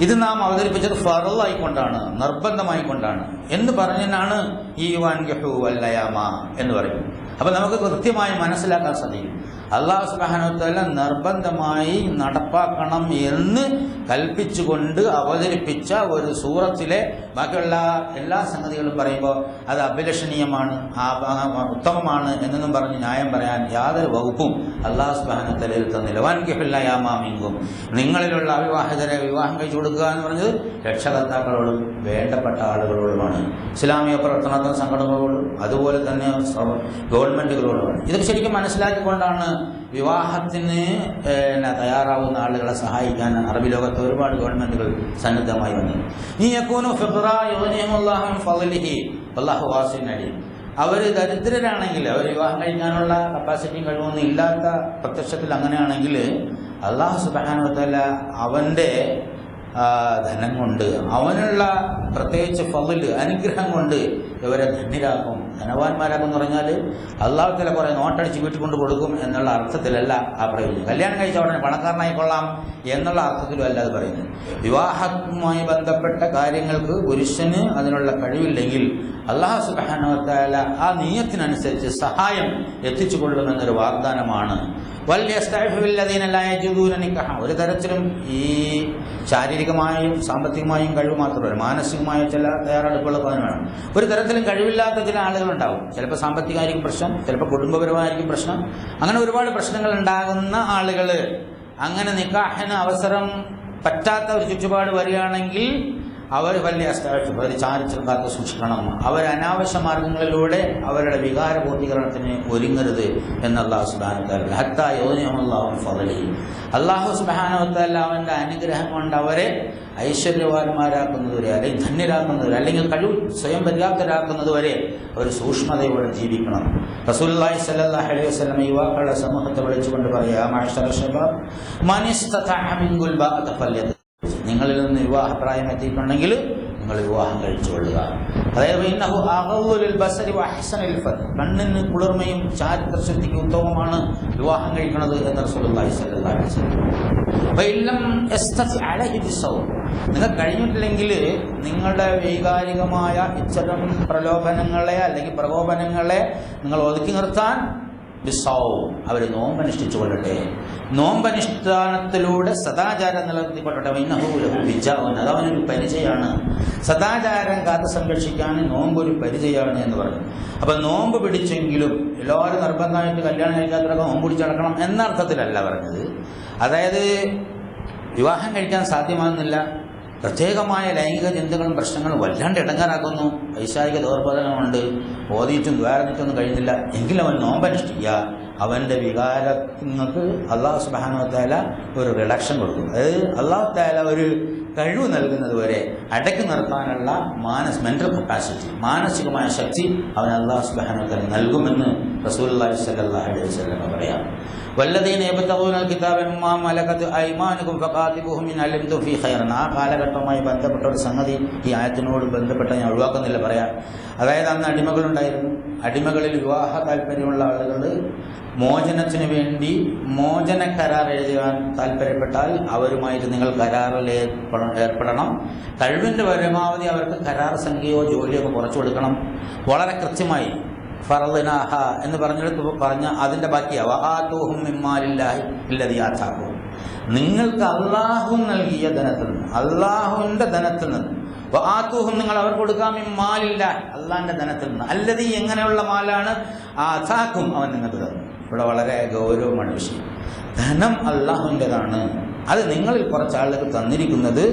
ഇത് നാം അവതരിപ്പിച്ചത് ഫറളായിക്കൊണ്ടാണ്, നിർബന്ധമായിക്കൊണ്ടാണ് എന്ന് പറഞ്ഞാണ് ഈ വൻകിഹു വല്ലയാമ എന്ന് പറയും. അപ്പം നമുക്ക് കൃത്യമായി മനസ്സിലാക്കാൻ സാധിക്കും അല്ലാഹു സുബ്ഹാനഹു വ തആല നിർബന്ധമായി നടപ്പാക്കണം എന്ന് കൽപ്പിച്ചുകൊണ്ട് അവതരിപ്പിച്ച ഒരു സൂറത്തിലെ ബാക്കിയുള്ള എല്ലാ സംഗതികളും പറയുമ്പോൾ അത് അഭിലഷണീയമാണ്, ഉത്തമമാണ് എന്നൊന്നും പറഞ്ഞ് ന്യായം പറയാൻ യാതൊരു വകുപ്പും അല്ലാഹു സുബ്ഹാനഹു വ തആല തന്നില്ല. വൻകിഹുല്ലയാമാമിൻകും, നിങ്ങളിലുള്ള അവിവാഹിതരെ വിവാഹം കഴിച്ചു കൊടുക്കുക എന്ന് പറഞ്ഞത് രക്ഷകർത്താക്കളോടും വേണ്ടപ്പെട്ട ആളുകളോടുമാണ്, ഇസ്ലാമിക പ്രവർത്തന സംഘടനകളോടും അതുപോലെ തന്നെ ഗവൺമെന്റുകളോടുമാണ്. ഇതൊക്കെ ശരിക്കും മനസ്സിലാക്കിക്കൊണ്ടാണ് വിവാഹത്തിന് തയ്യാറാവുന്ന ആളുകളെ സഹായിക്കാൻ അറബി ലോകത്ത് ഒരുപാട് ഗവൺമെന്റുകൾ സന്നദ്ധമായി വന്നത്. ഈ യകൂനു ഫിഖ്റാ യുഗ്നിഹിമുല്ലാഹു മിൻ ഫളിഹി വല്ലാഹു വാസിഉൻ അലീം. അവർ ദരിദ്രരാണെങ്കിൽ, അവർ വിവാഹം കഴിക്കാനുള്ള കപ്പാസിറ്റിയും കഴിവൊന്നും ഇല്ലാത്ത പ്രത്യക്ഷത്തിൽ അങ്ങനെയാണെങ്കിൽ അല്ലാഹു സുബ്ഹാനഹു വ തആല അവൻ്റെ ധനം കൊണ്ട്, അവനുള്ള പ്രത്യേകിച്ച് ഫളിൽ അനുഗ്രഹം കൊണ്ട് ഇവരെ ധന്യരാക്കും, ധനവാന്മാരാക്കും എന്ന് പറഞ്ഞാൽ അല്ലാഹു തആല കുറേ നോട്ടടിച്ച് വീട്ടിൽ കൊണ്ട് കൊടുക്കും എന്നുള്ള അർത്ഥത്തിലല്ല ആ പ്രയോജനം. കല്യാണം കഴിച്ച ഉടനെ പണക്കാരനായി കൊള്ളാം എന്നുള്ള അർത്ഥത്തിലും അല്ല അത് പറയുന്നത്. വിവാഹവുമായി ബന്ധപ്പെട്ട കാര്യങ്ങൾക്ക് പുരുഷന് അതിനുള്ള കഴിവില്ലെങ്കിൽ അല്ലാഹു സുബ്ഹാനഹു വ തആല ആ നിയ്യത്തിനനുസരിച്ച് സഹായം എത്തിച്ചു കൊള്ളുമെന്നൊരു വാഗ്ദാനമാണ്. ഒരു തരത്തിലും ഈ ശാരീരികമായും സാമ്പത്തികമായും കഴിവ് മാത്രമല്ല, മാനസികമായ ചില തയ്യാറെടുപ്പുകൾ വേണം. ഒരു തരത്തിലും കഴിവില്ലാത്ത ചില ആളുകളുണ്ടാവും. ചിലപ്പോൾ സാമ്പത്തികമായിരിക്കും പ്രശ്നം, ചിലപ്പോൾ കുടുംബപരമായിരിക്കും പ്രശ്നം. അങ്ങനെ ഒരുപാട് പ്രശ്നങ്ങൾ ഉണ്ടാകുന്ന ആളുകൾ അങ്ങനെ നിക്കാഹിന് അവസരം പറ്റാത്ത ഒരു ചുറ്റുപാട് വരികയാണെങ്കിൽ അവർ വലിയ അവർ ചാരിത്രം കാത്ത് സൂക്ഷിക്കണം. അവർ അനാവശ്യ മാർഗങ്ങളിലൂടെ അവരുടെ വികാര പൂർത്തീകരണത്തിന് ഒരുങ്ങരുത് എന്ന് അല്ലാഹു സുബ്ഹാനഹു വ തആല ഹത്താ യുഗ്നിഹിമുല്ലാഹു മിൻ ഫളിഹി. അല്ലാഹു സുബ്ഹാനഹു വ തആല അവൻ്റെ അനുഗ്രഹം കൊണ്ട് അവരെ ഐശ്വര്യവാന്മാരാക്കുന്നതുവരെ, അല്ലെങ്കിൽ ധന്യരാക്കുന്നതുവരെ, അല്ലെങ്കിൽ കഴിവ് സ്വയം പര്യാപ്തരാക്കുന്നതുവരെ അവർ സൂക്ഷ്മതയോടെ ജീവിക്കണം. റസൂലുള്ളാഹി സ്വല്ലല്ലാഹു അലൈഹി വസല്ലം യുവാക്കളുടെ സമൂഹത്തെ വിളിച്ചുകൊണ്ട് പറയുക, മഅ്ശറ ശബാബ് മൻ ഇസ്തതഅ മിൻകുൽ ബഅത ഫല്യത, നിങ്ങളിൽ നിന്ന് വിവാഹപ്രായം എത്തിയിട്ടുണ്ടെങ്കിൽ നിങ്ങൾ വിവാഹം കഴിച്ചുകൊള്ളുക. അതായത് ഇന്നഹു അഗളു ലിൽ ബസരി വഅഹ്സനുൽ ഫത്, കണ്ണിന് കുളിർമയും ചാരിത്രശുദ്ധിക്ക് ഉത്തമമാണ് വിവാഹം കഴിക്കുന്നത് എന്ന് റസൂലുള്ളാഹി സ്വല്ലല്ലാഹു അലൈഹി വസല്ലം. ഫഇല്ലം യസ്തതി അലൈഹി ബിസൗം, നിങ്ങൾ കഴിഞ്ഞിട്ടില്ലെങ്കിൽ നിങ്ങളുടെ വൈകാരികമായ ഇത്തരം പ്രലോഭനങ്ങളെ അല്ലെങ്കിൽ പ്രകോപനങ്ങളെ നിങ്ങൾ ഒതുക്കി നിർത്താൻ ബിസൗം, അവർ നോമ്പനുഷ്ഠിച്ചു കൊള്ളട്ടെ. നോമ്പനുഷ്ഠാനത്തിലൂടെ സദാചാരം നിലനിർത്തിക്കൊള്ളട്ടെ. ഇന്നഹു ലഹു വിജാഉൻ, അതവനൊരു പരിചയമാണ്. സദാചാരം കാത്തു സംരക്ഷിക്കാൻ നോമ്പൊരു പരിചയമാണ് എന്ന് പറഞ്ഞു. അപ്പം നോമ്പ് പിടിച്ചെങ്കിലും എല്ലാവരും നിർബന്ധമായിട്ട് കല്യാണം കഴിക്കാത്തവരൊക്കെ നോമ്പ് പിടിച്ച് നടക്കണം എന്ന അർത്ഥത്തിലല്ല പറഞ്ഞത്. അതായത് വിവാഹം കഴിക്കാൻ സാധ്യമാകുന്നില്ല, പ്രത്യേകമായ ലൈംഗിക ചിന്തകളും പ്രശ്നങ്ങളും വല്ലാണ്ട് ഇടങ്ങാറാക്കുന്നു, വൈശാരിക ദൗർബലങ്ങളുണ്ട്, ഓതിയിട്ടും ദ്വാരന്നിട്ടൊന്നും കഴിയുന്നില്ല, എങ്കിലും അവൻ നോമ്പനുഷ്ഠിക്കുക. അവൻ്റെ വികാരങ്ങൾക്ക് അല്ലാഹു സുബ്ഹാനഹു വ തആല ഒരു റിഡക്ഷൻ കൊടുക്കും. അതായത് അല്ലാഹു തആല ഒരു കഴിവ് നൽകുന്നത് വരെ അടക്കി നിർത്താനുള്ള മെൻ്റൽ കപ്പാസിറ്റി, മാനസികമായ ശക്തി അവൻ അല്ലാഹു സുബ്ഹാനഹു വ തആല നൽകുമെന്ന് റസൂലുള്ളാഹി സ്വല്ലല്ലാഹു അലൈഹി വസല്ലം പറയാം. വല്ലദീന യബ്തഗൂനൽ കിതാബ മിമ്മാ മലകത് അയ്മാനുകും ഫഖാതിബൂഹും ഇൻ അലിംതും ഫീ ഖൈറൻ. ആ കാലഘട്ടവുമായി ബന്ധപ്പെട്ട ഒരു സംഗതി ഈ ആയത്തിനോട് ബന്ധപ്പെട്ട ഞാൻ ഒഴിവാക്കുന്നില്ല പറയാം. അതായത് അന്ന് അടിമകളുണ്ടായിരുന്നു. അടിമകളിൽ വിവാഹ താല്പര്യമുള്ള ആളുകൾ മോചനത്തിന് വേണ്ടി മോചന കരാർ എഴുതാൻ താല്പര്യപ്പെട്ടാൽ അവരുമായിട്ട് നിങ്ങൾ കരാറിൽ ഏർപ്പെടണം. കഴിവിൻ്റെ പരമാവധി അവർക്ക് കരാർ സംഖ്യയോ ജോലിയോ കുറച്ചു കൊടുക്കണം. വളരെ കൃത്യമായി ഫറദ്നാഹ എന്ന് പറഞ്ഞ അതിൻ്റെ ബാക്കിയാ വആതൂഹും മിമ്മാലില്ലാഹി അല്ലദീ ആതാഹും, നിങ്ങൾക്ക് അള്ളാഹു നൽകിയ ധനത്തിൽ നിന്ന്, അള്ളാഹുവിൻ്റെ ധനത്തിൽ നിന്ന്, വആതൂഹും നിങ്ങൾ അവർ കൊടുക്കാം മിമ്മാലില്ലാഹി അള്ളാഹിൻ്റെ ധനത്തിൽ നിന്ന്, അല്ലദീ എങ്ങനെയുള്ള മാലാണ്, ആതാഹും അവൻ നിങ്ങൾക്ക് തന്നു. ഇവിടെ വളരെ ഗൗരവമാണ് വിഷയം. ധനം അള്ളാഹുവിൻ്റെതാണ്, അത് നിങ്ങളിൽ കുറച്ചാളുകൾക്ക് തന്നിരിക്കുന്നത്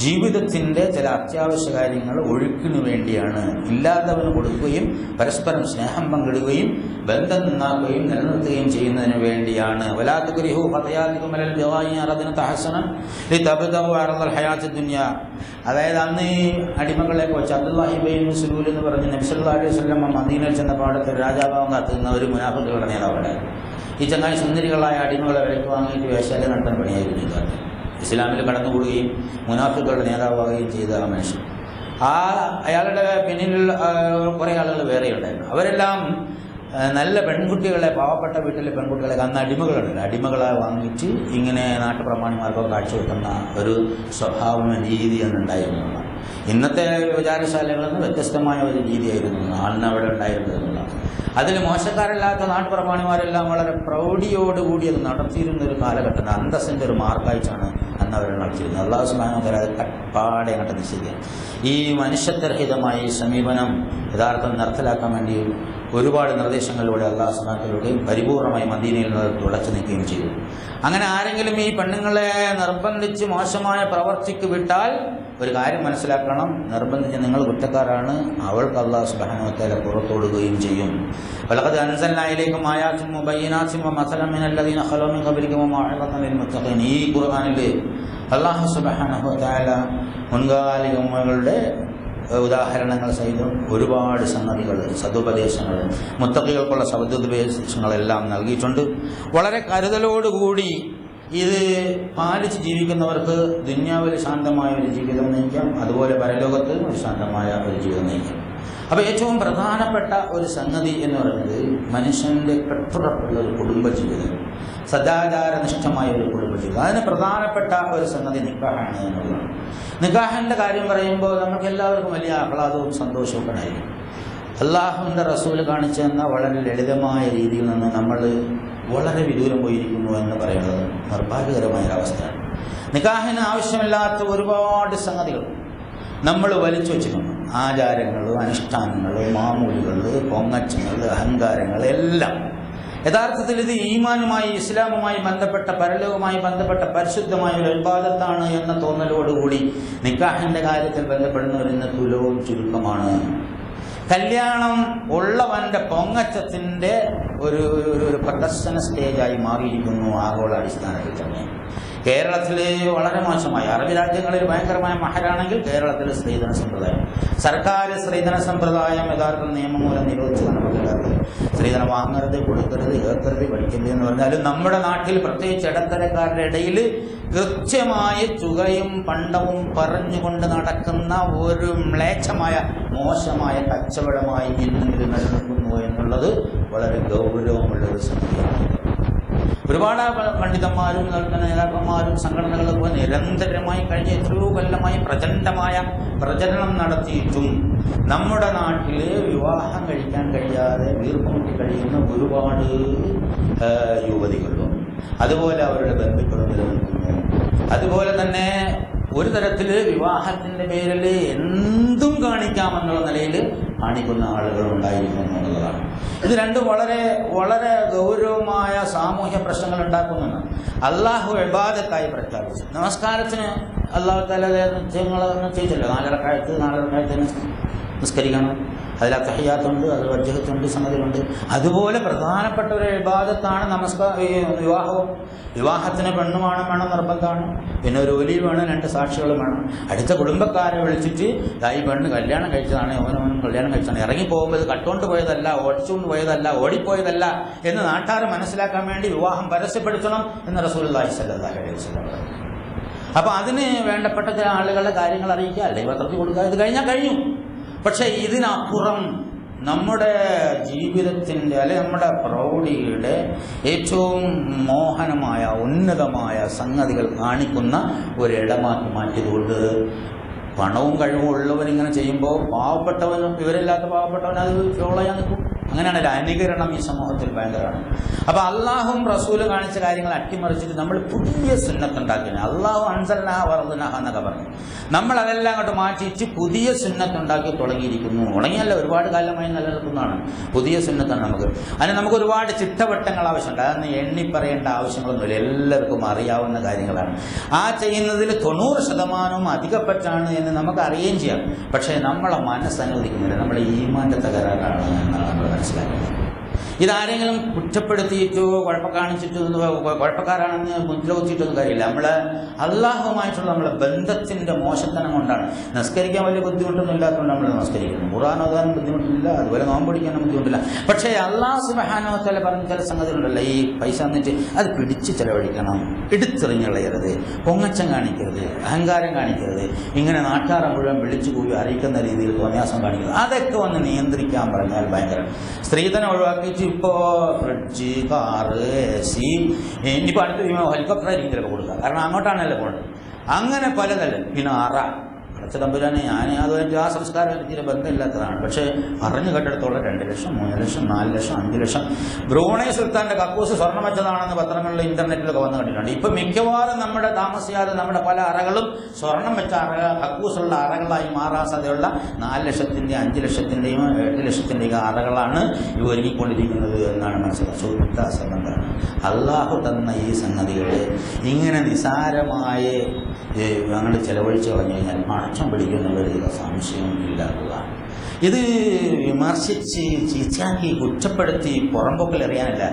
ജീവിതത്തിൻ്റെ ചില അത്യാവശ്യ കാര്യങ്ങൾ ഒഴുക്കിനു വേണ്ടിയാണ്. ഇല്ലാത്തവന് കൊടുക്കുകയും പരസ്പരം സ്നേഹം പങ്കിടുകയും ബന്ധം നന്നാക്കുകയും നിലനിർത്തുകയും ചെയ്യുന്നതിന് വേണ്ടിയാണ്. അതായത് അന്ന് ഈ അടിമകളെ വെച്ച് അബ്ദുല്ലാഹി ബിൻ സുലൂൽ എന്ന് പറഞ്ഞ് നബി സല്ലല്ലാഹു അലൈഹി വസല്ലം മദീനയിൽ ചെന്ന പാടത്ത് രാജാഭാവം കാത്തുന്ന ഒരു മുനാഫിക്കുകളുടെ നേതാവുണ്ടായിരുന്നു. ഈ ചങ്ങായി സുന്ദരികളായ അടിമകളെ വിലക്ക് വാങ്ങിയിട്ട് വേശ്യാല നടത്താൻ പണിയായിരുന്നു ഈ കാലത്ത്. ഇസ്ലാമിൽ കടന്നുകൂടുകയും മുനാഫിക്കുകളുടെ നേതാവാകുകയും ചെയ്ത ആ മനുഷ്യൻ. അയാളുടെ പിന്നിലുള്ള കുറേ ആളുകൾ വേറെ ഉണ്ടായിരുന്നു. അവരെല്ലാം നല്ല പെൺകുട്ടികളെ, പാവപ്പെട്ട വീട്ടിലെ പെൺകുട്ടികളെ, അന്ന് അടിമകളുണ്ടല്ലോ, അടിമകളെ വാങ്ങിച്ച് ഇങ്ങനെ നാട്ടുപ്രമാണിമാർക്കൊക്കെ കാഴ്ചവെക്കുന്ന ഒരു സ്വഭാവം, രീതി എന്നുണ്ടായിരുന്നു. ഇന്നത്തെ വിചാരശാലകളിൽ നിന്ന് വ്യത്യസ്തമായ ഒരു രീതിയായിരുന്നു അന്ന് അവിടെ ഉണ്ടായിരുന്നത്. അതിൽ മോശക്കാരല്ലാത്ത നാട്ടുപ്രമാണിമാരെല്ലാം വളരെ പ്രൗഢിയോടുകൂടി അത് നടത്തിയിരുന്ന ഒരു കാലഘട്ടം, അന്തസ്സിൻ്റെ ഒരു മാർക്കായിട്ടാണ് അന്ന് അവർ നടത്തിയിരുന്നത്. അല്ലാഹു സുബ്ഹാനഹു വ തആല അത് കപ്പാടെ അങ്ങോട്ട് നിശ്ചയിക്കുക. ഈ മനുഷ്യത്വരഹിതമായ ഈ സമീപനം യഥാർത്ഥം നടപ്പിലാക്കാൻ വേണ്ടി ഒരുപാട് നിർദ്ദേശങ്ങളിലൂടെ അല്ലാഹു സുബ്ഹാനഹു വ തആല പരിപൂർണമായി മദീനയിൽ നിന്ന് തുടച്ചു നീക്കുകയും ചെയ്തു. അങ്ങനെ ആരെങ്കിലും ഈ പെണ്ണുങ്ങളെ നിർബന്ധിച്ച് മോശമായ പ്രവർത്തിക്ക് വിട്ടാൽ ഒരു കാര്യം മനസ്സിലാക്കണം, നിർബന്ധിച്ച് നിങ്ങൾ കുറ്റക്കാരാണ്, അവൾക്ക് അല്ലാഹു സുബ്ഹാനഹു വ തആല പുറത്തോടുകയും ചെയ്യും. വലഖദ് അൻസൽനാ ഇലൈക്കും ആയാത്തിൻ മുബയ്യിനാത്തിൻ വമസലൻ മിനല്ലദീന ഖലൂ മിൻ ഖബ്ലിക്കും വമൗഇദത്തൻ ലിൽമുത്തഖീൻ. ഈ ഖുർആനിൽ അല്ലാഹു സുബ്ഹാനഹു വ തആല മുൻകാലികളുടെ ഉദാഹരണങ്ങൾ സഹിതം ഒരുപാട് സംഗതികൾ, സതുപദേശങ്ങൾ, മുത്തഖികൾക്കുള്ള സതുപദേശങ്ങളെല്ലാം നൽകിയിട്ടുണ്ട്. വളരെ കരുതലോടുകൂടി ഇത് പാലിച്ച് ജീവിക്കുന്നവർക്ക് ദുനിയാവിൽ ശാന്തമായ ഒരു ജീവിതം നയിക്കാം, അതുപോലെ പരലോകത്ത് ഒരു ശാന്തമായ ഒരു ജീവിതം നയിക്കാം. അപ്പോൾ ഏറ്റവും പ്രധാനപ്പെട്ട ഒരു സംഗതി എന്ന് പറയുന്നത് മനുഷ്യൻ്റെ കെട്ടുറപ്പുള്ള ഒരു കുടുംബജീവിതം, സദാചാരനിഷ്ഠമായ ഒരു കുടുംബജീവിതം. അതിന് പ്രധാനപ്പെട്ട ഒരു സംഗതി നിക്കാഹാണ് എന്നുള്ളതാണ്. നിക്കാഹിൻ്റെ കാര്യം പറയുമ്പോൾ നമുക്ക് എല്ലാവർക്കും വലിയ ആഹ്ലാദവും സന്തോഷവും ഒക്കെ ആയിരിക്കും. അള്ളാഹുവിൻ്റെ റസൂൽ കാണിച്ചു തന്ന വളരെ ലളിതമായ രീതിയിൽ നിന്ന് നമ്മൾ വളരെ വിദൂരം പോയിരിക്കുന്നു എന്ന് പറയുന്നത് നിർഭാഗ്യകരമായൊരവസ്ഥയാണ്. നിക്കാഹിന് ആവശ്യമില്ലാത്ത ഒരുപാട് സംഗതികൾ നമ്മൾ വലിച്ചു വച്ചിട്ടുണ്ട്. ആചാരങ്ങൾ, അനുഷ്ഠാനങ്ങൾ, മാമൂലുകൾ, പൊങ്ങച്ചങ്ങൾ, അഹങ്കാരങ്ങൾ എല്ലാം. യഥാർത്ഥത്തിൽ ഇത് ഈമാനുമായി, ഇസ്ലാമുമായി ബന്ധപ്പെട്ട, പരലോകവുമായി ബന്ധപ്പെട്ട പരിശുദ്ധമായ ഒരു ഇബാദത്താണ് എന്ന തോന്നലോടുകൂടി നിക്കാഹിൻ്റെ കാര്യത്തിൽ ബന്ധപ്പെടുന്നവർ ഇന്ന് തുലവും ചുരുക്കമാണ്. കല്യാണം ഉള്ളവൻ്റെ പൊങ്ങച്ചത്തിൻ്റെ ഒരു പ്രദർശന സ്റ്റേജായി മാറിയിരിക്കുന്നു ആഗോള അടിസ്ഥാനത്തിൽ തന്നെ. കേരളത്തിൽ വളരെ മോശമായി, അറബി രാജ്യങ്ങളിൽ ഭയങ്കരമായ മഹരാണെങ്കിൽ കേരളത്തിൽ സ്ത്രീധന സമ്പ്രദായം, സർക്കാർ സ്ത്രീധന സമ്പ്രദായം യഥാർത്ഥ നിയമം മൂലം നിരോധിച്ചതാണ്. കേരളത്തിൽ സ്ത്രീധനം വാങ്ങരുത്, കൊടുക്കരുത്, ഏർക്കരുത്, പഠിക്കരുത് എന്ന് പറഞ്ഞാലും നമ്മുടെ നാട്ടിൽ പ്രത്യേകിച്ച് ഇടത്തരക്കാരുടെ ഇടയിൽ കൃത്യമായ തുകയും പണ്ടവും പറഞ്ഞുകൊണ്ട് നടക്കുന്ന ഒരു മ്ലേച്ഛമായ മോശമായ കച്ചവടമായി ഇന്നും ഇത് നിലനിൽക്കുന്നു എന്നുള്ളത് വളരെ ഗൗരവമുള്ളൊരു സംഗതിയാണ്. ഒരുപാട് പണ്ഡിതന്മാരും നേതാക്കന്മാരും സംഘടനകളൊക്കെ നിരന്തരമായി കഴിഞ്ഞ എത്രയോ കൊല്ലമായി പ്രചണ്ഡമായ പ്രചരണം നടത്തിയിട്ടും നമ്മുടെ നാട്ടിൽ വിവാഹം കഴിക്കാൻ കഴിയാതെ വീർപ്പുമുട്ടി കഴിയുന്ന ഒരുപാട് യുവതികളും അതുപോലെ അവരുടെ ബന്ധുക്കളും നിലനിൽക്കുന്നു. അതുപോലെ തന്നെ ഒരു തരത്തിൽ വിവാഹത്തിൻ്റെ പേരിൽ എന്തും കാണിക്കാമെന്നുള്ള നിലയിൽ കാണിക്കുന്ന ആളുകൾ ഉണ്ടായിരിക്കുന്നു എന്നുള്ളതാണ്. ഇത് രണ്ടും വളരെ വളരെ ഗൗരവമായ സാമൂഹ്യ പ്രശ്നങ്ങൾ ഉണ്ടാക്കുന്നുണ്ട്. അള്ളാഹു ഇബാദത്തായി പ്രഖ്യാപിച്ചു. നമസ്കാരത്തിന് അള്ളാഹു തആല നിശ്ചയങ്ങൾ നിശ്ചയിച്ചല്ലോ. 4 റക്അത്തിന് നിസ്കരിക്കണം. അതിൽ തഹിയ്യാത്തുണ്ട്, അത് വജ്ഹത്തുണ്ട്, സംഗതികളുണ്ട്. അതുപോലെ പ്രധാനപ്പെട്ട ഒരു ഇബാദത്താണ് വിവാഹവും. വിവാഹത്തിന് പെണ്ണ് വേണം, നിർബന്ധമാണ്. പിന്നെ ഒരു ഒലി വേണം, 2 സാക്ഷികളും വേണം. അടുത്ത കുടുംബക്കാരെ വിളിച്ചിട്ട് ഈ പെണ്ണ് കല്യാണം കഴിച്ചതാണ്, ഓനും കല്യാണം കഴിച്ചതാണ്, ഇറങ്ങിപ്പോകുമ്പോൾ ഇത് കട്ടുകൊണ്ട് പോയതല്ല, ഓടിച്ചുകൊണ്ട് പോയതല്ല, ഓടിപ്പോയതല്ല എന്ന് നാട്ടാർ മനസ്സിലാക്കാൻ വേണ്ടി വിവാഹം പരസ്യപ്പെടുത്തണം എന്ന് റസൂലുള്ളാഹി സ്വല്ലല്ലാഹു അലൈഹി വസല്ലം പറഞ്ഞു. അപ്പോൾ അതിന് വേണ്ടപ്പെട്ട ചില ആളുകളുടെ കാര്യങ്ങൾ അറിയിക്കുക, അല്ലെങ്കിൽ പത്രത്തിൽ കൊടുക്കുക, ഇത് കഴിഞ്ഞാൽ കഴിഞ്ഞു. പക്ഷേ ഇതിനപ്പുറം നമ്മുടെ ജീവിതത്തിൻ്റെ അല്ലെങ്കിൽ നമ്മുടെ പ്രൗഢിയുടെ ഏറ്റവും മോഹനമായ ഉന്നതമായ സംഗതികൾ കാണിക്കുന്ന ഒരിടമാക്കി മാറ്റിയതുകൊണ്ട് പണവും കഴിവും ഉള്ളവരിങ്ങനെ ചെയ്യുമ്പോൾ പാവപ്പെട്ടവനും വിവരമില്ലാത്ത പാവപ്പെട്ടവൻ അത് ഫോളോ ചെയ്യാൻ നിൽക്കും. അങ്ങനെയാണല്ലോ അനുകരണം ഈ സമൂഹത്തിൽ ഭയങ്കരമാണ്. അപ്പൊ അള്ളാഹും റസൂലും കാണിച്ച കാര്യങ്ങൾ അട്ടിമറിച്ചിട്ട് നമ്മൾ പുതിയ സുന്നത്തുണ്ടാക്കിയാണ്. അള്ളാഹു അൻസൽനാ വറദ്നാഹ എന്നൊക്കെ പറഞ്ഞു. നമ്മൾ അതെല്ലാം അങ്ങോട്ട് മാറ്റിയിട്ട് പുതിയ സുന്നത്തുണ്ടാക്കി തുടങ്ങിയിരിക്കുന്നു. തുടങ്ങിയല്ല, ഒരുപാട് കാലമായി നിലനിൽക്കുന്നതാണ്. പുതിയ സുന്നത്താണ് നമുക്ക്. അതിന് നമുക്ക് ഒരുപാട് ചിട്ടവട്ടങ്ങൾ ആവശ്യമുണ്ട്. അതൊന്നും എണ്ണി പറയേണ്ട ആവശ്യങ്ങളൊന്നുമില്ല, എല്ലാവർക്കും അറിയാവുന്ന കാര്യങ്ങളാണ്. ആ ചെയ്യുന്നതിൽ 90% അധികപ്പറ്റാണ് എന്ന് നമുക്ക് അറിയുകയും ചെയ്യാം. പക്ഷേ നമ്മളെ മനസ്സ് അനുവദിക്കുന്നില്ല. നമ്മുടെ ഈമാന്റെ തകരാറാണ് എന്നാണ് നമ്മൾ മനസ്സിലാക്കുന്നത്. ഇതാരെങ്കിലും കുറ്റപ്പെടുത്തിയിട്ടോ കുഴപ്പം കാണിച്ചിട്ടോ കുഴപ്പക്കാരാണെന്ന് മുദ്രവച്ചിട്ടൊന്നും കാര്യമില്ല. നമ്മളെ അള്ളാഹുമായിട്ടുള്ള നമ്മളെ ബന്ധത്തിന്റെ മോശത്തനം കൊണ്ടാണ്. നമസ്കരിക്കാൻ വലിയ ബുദ്ധിമുട്ടൊന്നും ഇല്ലാത്തതുകൊണ്ട് നമ്മൾ നമസ്കരിക്കുന്നു. ഖുർആൻ ഓതാൻ ബുദ്ധിമുട്ടില്ല, അതുപോലെ നോമ്പ് പിടിക്കാനും ബുദ്ധിമുട്ടില്ല. പക്ഷേ അള്ളാഹു സുബ്ഹാനഹു വ തആല പറഞ്ഞ ചില സംഗതികളുണ്ടല്ലോ, ഈ പൈസ എന്നിട്ട് അത് പിടിച്ച് ചെലവഴിക്കണം, എടുത്തെറിഞ്ഞളയരുത്, പൊങ്ങച്ചം കാണിക്കരുത്, അഹങ്കാരം കാണിക്കരുത്, ഇങ്ങനെ നാട്ടാറെ മുഴുവൻ വിളിച്ചു കൂടി അറിയിക്കുന്ന രീതിയിൽ തോന്നിയാസം കാണിക്കരുത്. അതൊക്കെ ഒന്ന് നിയന്ത്രിക്കാൻ പറഞ്ഞാൽ ഭയങ്കര. സ്ത്രീധനം ഒഴിവാക്കിയിട്ട് ഇപ്പോൾ ഫ്രിഡ്ജ്, കാറ്, AC, ഇനിയിപ്പോൾ അടുത്ത ഹെലികോപ്റ്റർ രീതിയിലൊക്കെ കൊടുക്കുക. കാരണം അങ്ങോട്ടാണല്ലോ പോകുന്നത്. അങ്ങനെ പലതല്ല. പിന്നെ അടച്ച തമ്പുരാനെ ഞാൻ അതുമായിട്ട് ആ സംസ്കാരം തീരെ ബന്ധമില്ലാത്തതാണ്. പക്ഷേ അറിഞ്ഞു കേട്ടെടുത്തോളം 2 ലക്ഷം, 3 ലക്ഷം, 4 ലക്ഷം, 5 ലക്ഷം ബ്രൂണൈ സുൽത്താന്റെ കക്കൂസ് സ്വർണ്ണം വെച്ചതാണെന്ന് പത്രങ്ങളിൽ ഇന്റർനെറ്റിലൊക്കെ വന്ന് കണ്ടിട്ടുണ്ട്. ഇപ്പം മിക്കവാറും നമ്മുടെ താമസിയാതെ നമ്മുടെ പല അറകളും സ്വർണം വെച്ച കക്കൂസുള്ള അറകളായി മാറാൻ സാധ്യതയുള്ള 4 ലക്ഷത്തിൻ്റെയും 5 ലക്ഷത്തിൻ്റെയും 8 ലക്ഷത്തിൻ്റെയും അറകളാണ് ഇവ ഒരുങ്ങിക്കൊണ്ടിരിക്കുന്നത് എന്നാണ് മനസ്സിലാക്കുക. ശുദ്ധ സംബന്ധമാണ്. അള്ളാഹു തന്ന ഈ സംഗതികളെ ഇങ്ങനെ നിസാരമായി ഞങ്ങൾ ചെലവഴിച്ച് കളഞ്ഞു കഴിഞ്ഞാൽ അടക്കം പിടിക്കുന്നുള്ളൊരു സംശയം ഇല്ലാത്തതാണ്. ഇത് വിമർശിച്ച് ചീച്ചാക്കി കുറ്റപ്പെടുത്തി പുറംപോക്കിൽ അറിയാനല്ല,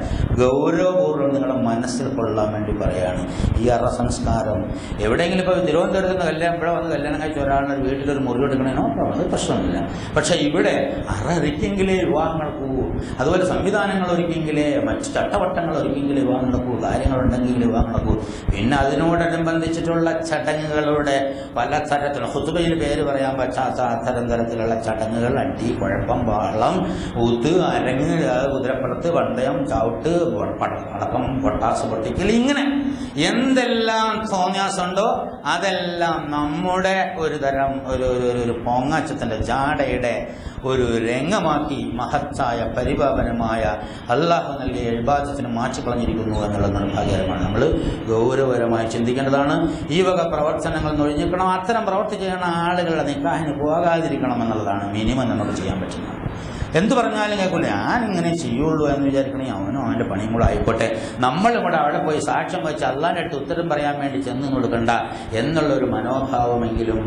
ഗൗരവപൂർവ്വം നിങ്ങളുടെ മനസ്സിൽ കൊള്ളാൻ വേണ്ടി പറയാണ്. ഈ അറ സംസ്കാരം എവിടെയെങ്കിലും ഇപ്പോൾ തിരുവനന്തപുരത്ത് നിന്ന് കല്യാണം ഇവിടെ വന്ന് കല്യാണം കഴിച്ച ഒരാളുടെ വീട്ടിലൊരു മുറി എടുക്കണേനോ അത് പ്രശ്നമില്ല. പക്ഷേ ഇവിടെ അറ ഒരുക്കിയെങ്കിലേ വിവാഹം നടക്കൂ, അതുപോലെ സംവിധാനങ്ങൾ ഒരുക്കിയെങ്കിലേ, മറ്റ് ചട്ടവട്ടങ്ങൾ ഒരുക്കിയെങ്കിലേ വിവാഹം നടക്കൂ, കാര്യങ്ങളുണ്ടെങ്കിൽ വിവാഹം നടക്കൂ. പിന്നെ അതിനോടനുബന്ധിച്ചിട്ടുള്ള ചടങ്ങുകളുടെ പല തരത്തിലുള്ള ഖുതുബയിൽ പേര് പറയാൻ പറ്റാത്ത അത്തരം തരത്തിലുള്ള ചടങ്ങുകൾ, അടി, കുഴപ്പം, ബഹളം, ഊത്ത്, അരങ്ങ്, കുതിരപ്പുറത്ത്, പന്തയം, ചവിട്ട്, അടക്കം, പൊട്ടാസ് പൊട്ടിക്കൽ, ഇങ്ങനെ എന്തെല്ലാം തോന്നിയാസുണ്ടോ അതെല്ലാം നമ്മുടെ ഒരു തരം ഒരു പൊങ്ങച്ചത്തിന്റെ ജാടയുടെ ഒരു രംഗമാക്കി മഹത്തായ പരിപാവനമായ അള്ളാഹു നൽകിയ ഇബാദത്തിന് മാറ്റിക്കളഞ്ഞിരിക്കുന്നു എന്നുള്ളത് നിർഭാഗ്യകരമാണ്. നമ്മൾ ഗൗരവപരമായി ചിന്തിക്കേണ്ടതാണ്. ഈ വക പ്രവർത്തനങ്ങൾ ഒഴിഞ്ഞിരിക്കണം. അത്തരം പ്രവർത്തി ചെയ്യുന്ന ആളുകളുടെ നിക്കാഹിന് പോകാതിരിക്കണം എന്നുള്ളതാണ് മിനിമം നമുക്ക് ചെയ്യാൻ പറ്റുന്നത്. എന്തു പറഞ്ഞാലും കേൾക്കില്ല, ഞാനിങ്ങനെ ചെയ്യുള്ളൂ എന്ന് വിചാരിക്കണേ അവനോ അവൻ്റെ പണിയും കൂടെ ആയിക്കോട്ടെ. നമ്മളും കൂടെ അവിടെ പോയി സാക്ഷ്യം വെച്ച് അള്ളാൻ്റെ അടുത്ത് ഉത്തരം പറയാൻ വേണ്ടി ചെന്ന് കൊടുക്കണ്ട എന്നുള്ളൊരു മനോഭാവമെങ്കിലും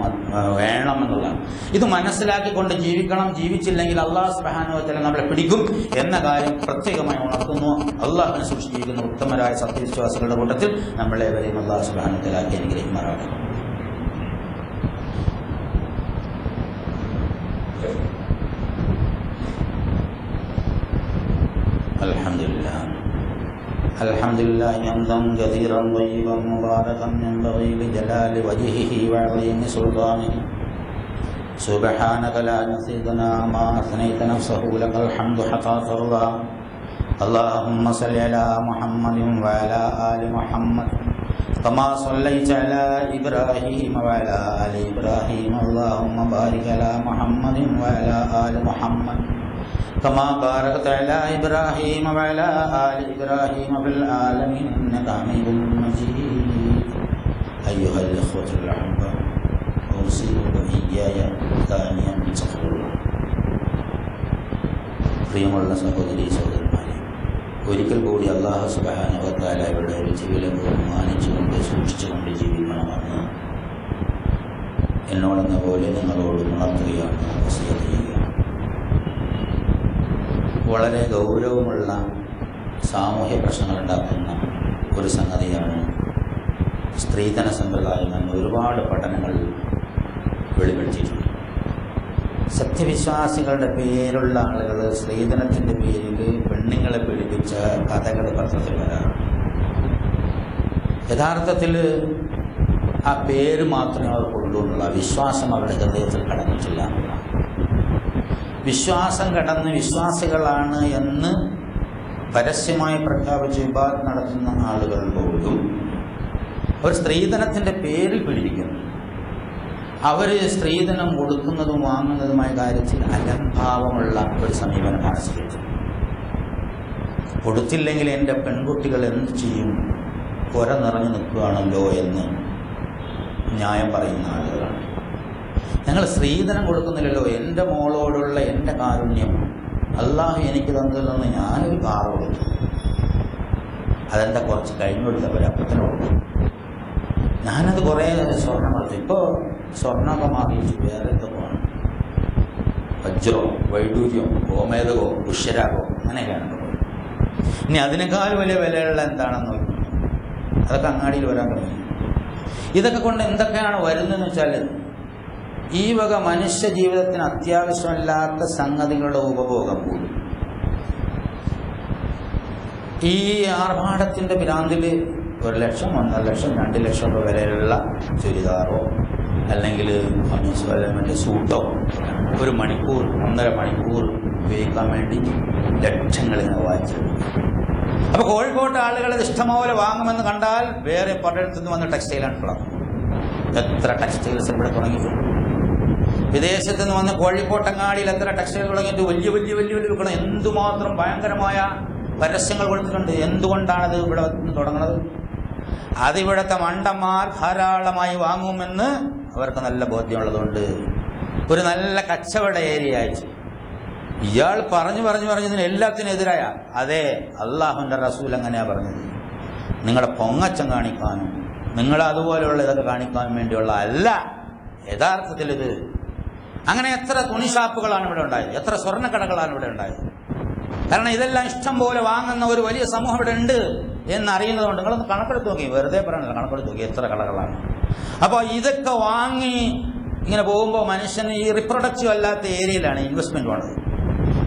വേണമെന്നുള്ളതാണ്. ഇത് മനസ്സിലാക്കിക്കൊണ്ട് ജീവിക്കണം. ജീവിച്ചില്ലെങ്കിൽ അള്ളാഹു സുബ്ഹാനഹു വ തആല നമ്മളെ പിടിക്കും എന്ന കാര്യം പ്രത്യേകമായി ഉണർത്തുന്നു. അള്ളാഹുവിനെ സൂക്ഷിച്ചിരിക്കുന്ന ഉത്തമരായ സത്യവിശ്വാസികളുടെ കൂട്ടത്തിൽ നമ്മളെവരെയും അള്ളാഹു സുബ്ഹാനഹു വ തആല അനുഗ്രഹിക്കുമാറാകട്ടെ. الحمد لله حمدا كثيرا طيبا مباركا ينبغي لجلال وجهه وعظيم سلطانه. سبحانك لا نحصي ثناء ما اثنيت نفسه لك الحمد حتى ترضى. اللهم صل على محمد وعلى ال محمد كما صليت على ابراهيم وعلى ال ابراهيم. اللهم بارك على محمد وعلى ال محمد كما باركت على إبراهيم وعلى آل إبراهيم في العالمين إنك حميد مجيد. أيها الإخوة الأحبة، أوصيكم وإياي ثانيا بتقوى الله. പ്രിയമുള്ള സഹോദരീ സഹോദരന്മാരെ, ഒരിക്കൽ കൂടി അല്ലാഹു സുബ്ഹാനഹു വ തആലയുടെ വിധിവിലക്ക് ബഹുമാനിച്ചുകൊണ്ട് സൂക്ഷിച്ചുകൊണ്ട് ജീവിക്കണമെന്ന് എന്നോടെന്ന പോലെ നിങ്ങളോട് ഉണർത്തുകയാണ്, വസിയത്ത് ചെയ്യുക. വളരെ ഗൗരവമുള്ള സാമൂഹ്യ പ്രശ്നങ്ങളുണ്ടാക്കുന്ന ഒരു സംഗതിയാണ് സ്ത്രീധന സമ്പ്രദായം എന്ന് ഒരുപാട് പഠനങ്ങൾ വെളിപ്പെടുത്തിയിട്ടുണ്ട്. സത്യവിശ്വാസികളുടെ പേരുള്ള ആളുകൾ സ്ത്രീധനത്തിൻ്റെ പേരിൽ പെണ്ണുങ്ങളെ പീഡിപ്പിച്ച കഥകൾ പത്രത്തിൽ വരാറുണ്ട്. യഥാർത്ഥത്തിൽ ആ പേര് മാത്രമേ അവർ കൊണ്ടുവന്നുള്ള വിശ്വാസം അവരുടെ ഹൃദയത്തിൽ കടന്നിട്ടില്ല എന്നുള്ള, വിശ്വാസം കടന്ന് വിശ്വാസികളാണ് എന്ന് പരസ്യമായി പ്രഖ്യാപിച്ച് ഇബാദത്ത് നടത്തുന്ന ആളുകൾ പോലും അവർ സ്ത്രീധനത്തിൻ്റെ പേരിൽ പീഡിപ്പിക്കുന്നു. അവർ സ്ത്രീധനം കൊടുക്കുന്നതും വാങ്ങുന്നതുമായ കാര്യത്തിൽ അലംഭാവമുള്ള ഒരു സമീപനമാണ് സ്വീകരിച്ചത്. കൊടുത്തില്ലെങ്കിൽ എൻ്റെ പെൺകുട്ടികൾ എന്ത് ചെയ്യും, പുര നിറഞ്ഞു നിൽക്കുകയാണല്ലോ എന്ന് ന്യായം പറയുന്ന ആളുകളാണ്. ഞങ്ങൾ സ്ത്രീധനം കൊടുക്കുന്നില്ലല്ലോ, എൻ്റെ മോളോടുള്ള എൻ്റെ കാരുണ്യം അള്ളാഹു എനിക്ക് തന്നതിൽ നിന്ന് ഞാനൊരു കാറ് കൊടുത്തു, അതെന്താ കുറച്ച് കഴിഞ്ഞു കൊടുത്തവർ അപ്പത്തിന് കൊടുക്കും. ഞാനത് കുറേ സ്വർണ്ണം കൊടുത്തു. ഇപ്പോൾ സ്വർണ്ണമൊക്കെ മാറിയിട്ട് വേറെ എന്തൊക്കെ വേണം, വജ്രോ വൈഡൂര്യോ ഗോമേതകോ പുഷ്യരാഗോ അങ്ങനെയൊക്കെയാണ്. ഇനി അതിനേക്കാൾ വലിയ വിലയുള്ള എന്താണെന്ന് നോക്കി, അതൊക്കെ അങ്ങാടിയിൽ വരാൻ തുടങ്ങി. ഇതൊക്കെ കൊണ്ട് എന്തൊക്കെയാണ് വരുന്നതെന്ന് വെച്ചാൽ, ഈ വക മനുഷ്യ ജീവിതത്തിന് അത്യാവശ്യമല്ലാത്ത സംഗതികളുടെ ഉപഭോഗം കൂടും. ഈ ആർഭാടത്തിൻ്റെ ഭ്രാന്തിൽ 1 ലക്ഷം 1.5 ലക്ഷം 2 ലക്ഷം രൂപ വിലയുള്ള ചുരിദാറോ അല്ലെങ്കിൽ കമ്മീസോ അല്ലെങ്കിൽ സൂട്ടോ 1 മണിക്കൂർ 1.5 മണിക്കൂർ ഉപയോഗിക്കാൻ വേണ്ടി ലക്ഷങ്ങളിങ്ങനെ വായിച്ചെടുക്കും. അപ്പോൾ കോഴിക്കോട്ട് ആളുകൾ ഇഷ്ടംപോലെ വാങ്ങുമെന്ന് കണ്ടാൽ വേറെ പലയിടത്തു നിന്ന് വന്ന് ടെക്സ്റ്റൈലാണ് തുടങ്ങും. എത്ര ടെക്സ്റ്റൈൽസ് ഇവിടെ തുടങ്ങിയിട്ടുണ്ട്. വിദേശത്ത് നിന്ന് വന്ന് കോഴിക്കോട്ടങ്ങാടിയിൽ എത്ര ടെക്സ്റ്റൈൽ തുടങ്ങിയിട്ട് വലിയ വലിയ വലിയ വലിയ വിൽക്കണം. എന്തുമാത്രം ഭയങ്കരമായ പരസ്യങ്ങൾ കൊടുത്തിട്ടുണ്ട്. എന്തുകൊണ്ടാണത് ഇവിടെ തുടങ്ങുന്നത്? അതിവിടുത്തെ മണ്ടന്മാർ ധാരാളമായി വാങ്ങുമെന്ന് അവർക്ക് നല്ല ബോധ്യമുള്ളതുകൊണ്ട് ഒരു നല്ല കച്ചവട ഏരിയ അയച്ചു. ഇയാൾ പറഞ്ഞു എല്ലാത്തിനും എതിരായ, അതെ അള്ളാഹുവിൻ്റെ റസൂൽ അങ്ങനെയാണ് പറഞ്ഞത്. നിങ്ങളുടെ പൊങ്ങച്ചം കാണിക്കാനും നിങ്ങൾ അതുപോലെയുള്ള ഇതൊക്കെ കാണിക്കാനും വേണ്ടിയുള്ള അല്ല യഥാർത്ഥത്തിൽ ഇത്. അങ്ങനെ എത്ര തുണി ഷാപ്പുകളാണ് ഇവിടെ ഉണ്ടായത്, എത്ര സ്വർണ്ണക്കടകളാണ് ഇവിടെ ഉണ്ടായത്. കാരണം ഇതെല്ലാം ഇഷ്ടം പോലെ വാങ്ങുന്ന ഒരു വലിയ സമൂഹം ഇവിടെ ഉണ്ട് എന്നറിയുന്നതുകൊണ്ട്. നിങ്ങളൊന്ന് കണക്കെടുത്ത് നോക്കി, വെറുതെ പറയണല്ലോ, കണക്കെടുത്ത് നോക്കി എത്ര കടകളാണ്. അപ്പോൾ ഇതൊക്കെ വാങ്ങി ഇങ്ങനെ പോകുമ്പോൾ മനുഷ്യന് ഈ റിപ്രൊഡക്റ്റീവ് അല്ലാത്ത ഏരിയയിലാണ് ഇൻവെസ്റ്റ്മെൻറ്റ് വേണ്ടത്.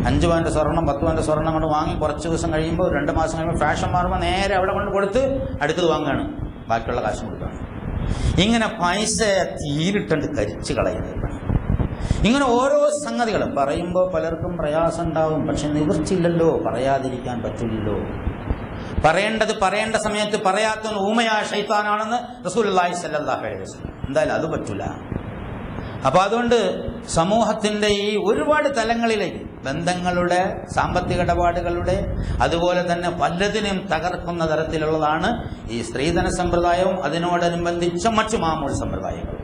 5 പവൻ്റെ സ്വർണം 10 പവൻ്റെ സ്വർണം കൊണ്ട് വാങ്ങി കുറച്ച് ദിവസം കഴിയുമ്പോൾ 2 മാസം കഴിയുമ്പോൾ ഫാഷൻ മാറുമ്പോൾ നേരെ അവിടെ കൊണ്ട് കൊടുത്ത് അടുത്തത് വാങ്ങുകയാണ്, ബാക്കിയുള്ള കാശും കൊടുക്കുകയാണ്. ഇങ്ങനെ പൈസ തീരിട്ടുണ്ട് കരിച്ച് കളയുന്നത്. ഇങ്ങനെ ഓരോ സംഗതികളും പറയുമ്പോൾ പലർക്കും പ്രയാസം ഉണ്ടാവും. പക്ഷെ നിവൃത്തിയില്ലല്ലോ, പറയാതിരിക്കാൻ പറ്റില്ലല്ലോ. പറയേണ്ടത് പറയേണ്ട സമയത്ത് പറയാത്തവൻ ഊമയായ ശൈത്താനാണെന്ന് റസൂലുള്ളാഹി സ്വല്ലല്ലാഹു അലൈഹി വസല്ലം. എന്തായാലും അത് പറ്റില്ല. അപ്പോൾ അതുകൊണ്ട് സമൂഹത്തിൻ്റെ ഈ ഒരുപാട് തലങ്ങളിലേക്ക് ബന്ധങ്ങളുടെ, സാമ്പത്തിക ഇടപാടുകളുടെ, അതുപോലെ തന്നെ പലതിനെയും തകർക്കുന്ന തരത്തിലുള്ളതാണ് ഈ സ്ത്രീധന സമ്പ്രദായവും അതിനോടനുബന്ധിച്ച മറ്റു മാമൂൽ സമ്പ്രദായങ്ങളും.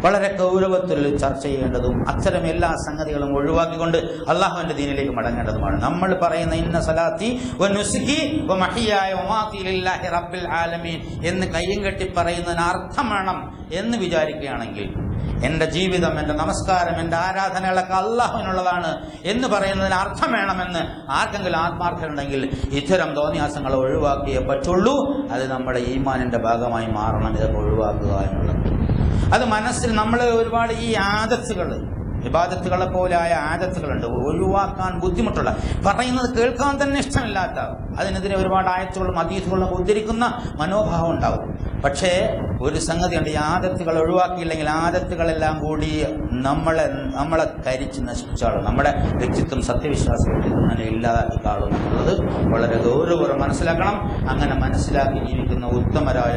വളരെ ഗൗരവത്തിൽ ചർച്ച ചെയ്യേണ്ടതും അത്തരം എല്ലാ സംഗതികളും ഒഴിവാക്കിക്കൊണ്ട് അള്ളാഹുവിൻ്റെ ദീനിലേക്ക് മടങ്ങേണ്ടതുമാണ്. നമ്മൾ പറയുന്ന ഇന്ന സലാത്തി വ നുസ്കി വ മഹിയായ വമാതി ലില്ലാഹി റബ്ബിൽ ആലമീൻ എന്ന് കയ്യും കെട്ടി പറയുന്നതിന് അർത്ഥം വേണം എന്ന് വിചാരിക്കുകയാണെങ്കിൽ, എൻ്റെ ജീവിതം, എൻ്റെ നമസ്കാരം, എൻ്റെ ആരാധനകളൊക്കെ അള്ളാഹുവിനുള്ളതാണ് എന്ന് പറയുന്നതിന് അർത്ഥം വേണമെന്ന് ആർക്കെങ്കിലും ആത്മാർത്ഥമുണ്ടെങ്കിൽ ഇത്തരം തോന്നിയാസങ്ങൾ ഒഴിവാക്കിയേ പറ്റുള്ളൂ. അത് നമ്മുടെ ഈമാനിൻ്റെ ഭാഗമായി മാറണം. ഇതൊക്കെ ഒഴിവാക്കുക എന്നുള്ളത് അത് മനസ്സിൽ നമ്മൾ ഒരുപാട് ഈ ആദത്തുകൾ, ഇബാദത്തുകളെ പോലെയായ ആദത്തുകളുണ്ട്, ഒഴിവാക്കാൻ ബുദ്ധിമുട്ടുള്ള, പറയുന്നത് കേൾക്കാൻ തന്നെ ഇഷ്ടമില്ലാത്ത, അതിനെതിരെ ഒരുപാട് ആയത്തുകളും ഹദീസുകളും ഉദ്ധരിക്കുന്ന മനോഭാവം ഉണ്ടാവും. പക്ഷേ ഒരു സംഗതിയുണ്ട്, ഈ ആദത്തുകൾ ഒഴിവാക്കിയില്ലെങ്കിൽ ആദത്തുകളെല്ലാം കൂടി നമ്മളെ കരിച്ച് നശിപ്പിച്ചാളും, നമ്മുടെ വ്യക്തിത്വം സത്യവിശ്വാസത്തിൽ തന്നെ ഇല്ലാതാക്കിക്കാളും എന്നുള്ളത് വളരെ ഗൗരവപൂർവ്വം മനസ്സിലാക്കണം. അങ്ങനെ മനസ്സിലാക്കി ജീവിക്കുന്ന ഉത്തമരായ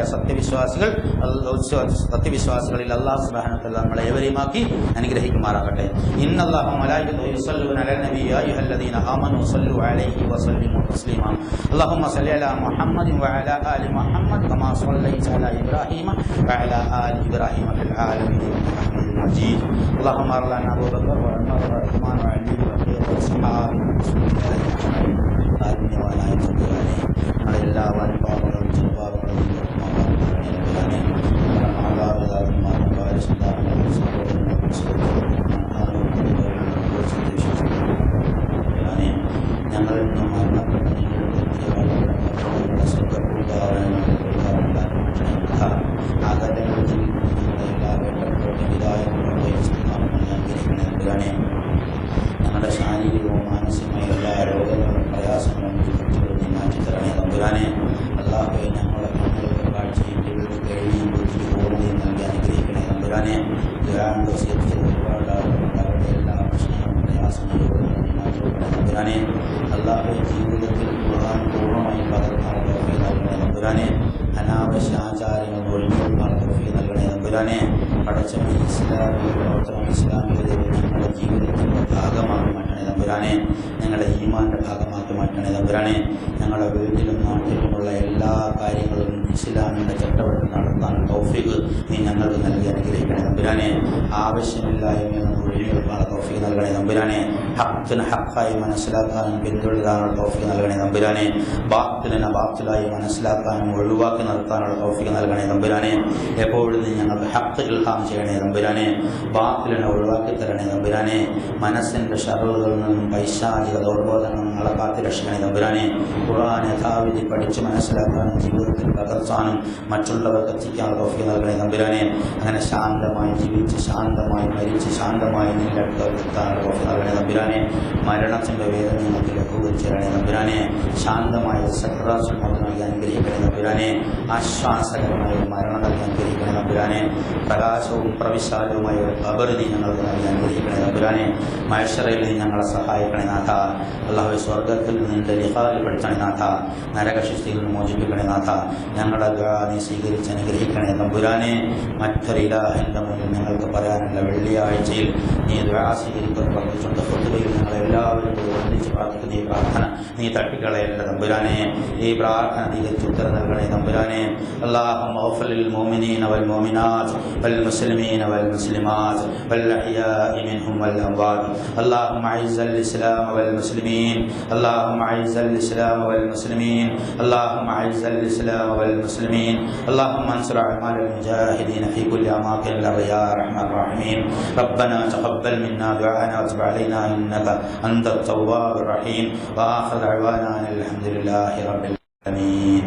സത്യവിശ്വാസികളിൽ അല്ലാഹു സുബ്ഹാനഹു വ തആല നമ്മളെ ഏവരെയുമാക്കി അനുഗ്രഹിക്കുമാറാകട്ടെ. ഇന്നല്ലാഹു മലായികതുഹു യുസല്ലൂന അലൻ നബി യാ അയ്യുഹല്ലദീന ആമനൂ സല്ലു അലൈഹി വസല്ലിമു തസ്ലീമാ. അല്ലാഹുമ്മ സല്ലി അലാ മുഹമ്മദിൻ വഅലാ ആലി മുഹമ്മദ് കമാ സല്ലൈത അലാ ഇബ്രാഹീമ വഅലാ ആലി ഇബ്രാഹീമ ഫിൽ ആലമീൻ ഹമീദും മജീദ്. അല്ലാഹുമ്മ അർലനാ അബൂബക്കർ വഉമർ വഉസ്മാൻ വഅലി വബഖിയത അസ്ഹാബി കാരുണ്യവാനായ തമ്പുരാനെ, എല്ലാ വൻപാപങ്ങളും ചെറുപാപങ്ങളും ഞങ്ങളിൽ നിന്നും മരണപ്പെട്ട ആഘാതങ്ങളിൽ ഞങ്ങളുടെ ശാരീരികവും മാനസികമായ എല്ലാ രോഗങ്ങളും പ്രയാസങ്ങളും ബുദ്ധിമുട്ടുകളും മാറ്റിത്തരണേ തമ്പുരാനെ. അല്ലാഹുവേ, ഞങ്ങളെ കണ്ണുകൾക്ക് കാഴ്ചയും ജീവിതത്തിൽ കഴിയും ബുദ്ധിക്ക് പൂർണ്ണതയും നൽകി അനുഗ്രഹിക്കണേ തമ്പുരാനെ. ദുരാണ്ട് സ്വീകരിച്ച ഒരുപാട് ആളുകളുണ്ട്, അവരുടെ എല്ലാ പ്രശ്നങ്ങളും പ്രയാസങ്ങളും മാറ്റിവെക്കണേ തമ്പുരാനെ. അല്ലാഹുവേ, ജീവിതത്തിൽ ഖുർആൻ പൂർണ്ണമായി പകർത്താൻ തൗഫീഖ് നൽകണേ തമ്പുരാനെ. അനാവശ്യ ആചാരങ്ങൾ ഒഴിവാക്കാൻ തൗഫീഖ് നൽകണേ തമ്പുരാനെ. പടച്ചവനെ, ഇസ്ലാമിക പ്രവർത്തനം, ഇസ്ലാമിക ഞങ്ങളുടെ ജീവിതത്തിൻ്റെ ഭാഗമാകുവാൻ മാറ്റണേ തമ്പുരാനെ. ഞങ്ങളുടെ ഈമാന്റെ ഭാഗമാക്കി മാറ്റണേ തമ്പുരാനെ. ഞങ്ങളുടെ വീട്ടിലും നാട്ടിലുമുള്ള എല്ലാ കാര്യങ്ങളും ഇസ്ലാമിൻ്റെ ചട്ടവട്ടം നടത്താൻ തൗഫീഖ് നീ ഞങ്ങൾക്ക് നൽകി അനുഗ്രഹിക്കണേ തമ്പുരാനെ. ആവശ്യമില്ലായ്മ ഒഴിഞ്ഞെടുക്കാനുള്ള തൗഫീഖ് നൽകണേ തമ്പുരാനെ. ഹഖിനെ ഹഖായി മനസ്സിലാക്കാനും പിന്തുടരാനുള്ള തൗഫീഖ് നൽകണേ തമ്പുരാനെ. ബാത്തിലിനെ ബാത്തിലായി മനസ്സിലാക്കാനും ഒഴിവാക്കി നിർത്താനുള്ള തൗഫീഖ് നൽകണേ തമ്പുരാനെ. എപ്പോഴും നീ ഞങ്ങൾക്ക് ഹഖ് ഇൽഹാം ചെയ്യണേ തമ്പുരാനെ. ബാത്തിലിനെ ഒഴിവാക്കി തരണേ തമ്പുരാനെ. മനസ്സിൻ്റെ ഷറുകളിൽ നിന്നും പൈശാചിക ദൗർബോധങ്ങളിൽ നിങ്ങളെ കാത്തി രക്ഷിക്കണേ തമ്പുരാനെ. ഖുർആൻ യഥാവിധി പഠിച്ച് മനസ്സിലാക്കാനും ജീവിതത്തിൽ പകർത്താനും മറ്റുള്ളവർക്ക് എത്തിക്കാനുള്ള തൗഫീഖ് നൽകണേ തമ്പുരാനെ. അങ്ങനെ ശാന്തമായി ജീവിച്ച് ശാന്തമായി മരിച്ച് ശാന്തമായി നിലനിർത്താനുള്ള തൗഫീഖ് നൽകണേ തമ്പുരാനെ. മരണത്തിൻ്റെ വേദന ഞങ്ങൾക്ക് ലഘൂകരിച്ച് തരണേ തമ്പുരാനെ. ശാന്തമായ സക്രാത്തുൽ മൗത്ത് നൽകി അനുഗ്രഹിക്കണേ തമ്പുരാനെ. ആശ്വാസകരമായ മരണം നൽകി അനുഗ്രഹിക്കണേ തമ്പുരാനെ. പ്രകാശവും പ്രവിശാലവുമായ ഒരു ഖബർ നീ ഞങ്ങൾക്ക് നൽകി അനുഗ്രഹിക്കണേ തമ്പുരാനെ. മഹ്ശറയിൽ നീ ഞങ്ങളെ സഹായിക്കണേ നാഥ. അല്ലാഹുവേ, സ്വർഗ്ഗത്തിൽ നിന്റെ ലിഖായിൽ പെടുത്തണേ നാഥ. നരകശിക്ഷയിൽ നിന്ന് മോചിപ്പിക്കണേ നാഥ. ഞങ്ങളുടെ ദുആ നീ സ്വീകരിച്ച് അനുഗ്രഹിക്കണേ തമ്പുരാനെ. മറ്റൊരു ഇലാഹിന്റെ മുന്നിൽ ഞങ്ങൾക്ക് പറയാനുള്ള വെള്ളിയാഴ്ചയിൽ നീ ദുആ സ്വീകരിക്കുന്ന പറഞ്ഞിട്ടുണ്ട്. ഖുതുബയിൽ ഞങ്ങളെല്ലാവരും ഒന്നിച്ച് പ്രാർത്ഥിക്കുന്ന ഈ പ്രാർത്ഥന നീ തട്ടിക്കളയല്ല തമ്പുരാനെ. ഈ പ്രാർത്ഥന നീ ഉത്തരം നൽകണേ തമ്പുരാനെ. اللهم اغفر للمؤمنين والمؤمنات والمسلمين والمسلمات والأحياء منهم والأموات. اللهم أعز الإسلام والمسلمين. اللهم أعز الإسلام والمسلمين. اللهم أعز الإسلام والمسلمين. اللهم انصر أعمال المجاهدين في كل أماكن الأرض يا أرحم الراحمين. ربنا تقبل منا دعاءنا وتب علينا إنك أنت التواب الرحيم. وآخر دعوانا الحمد لله رب العالمين.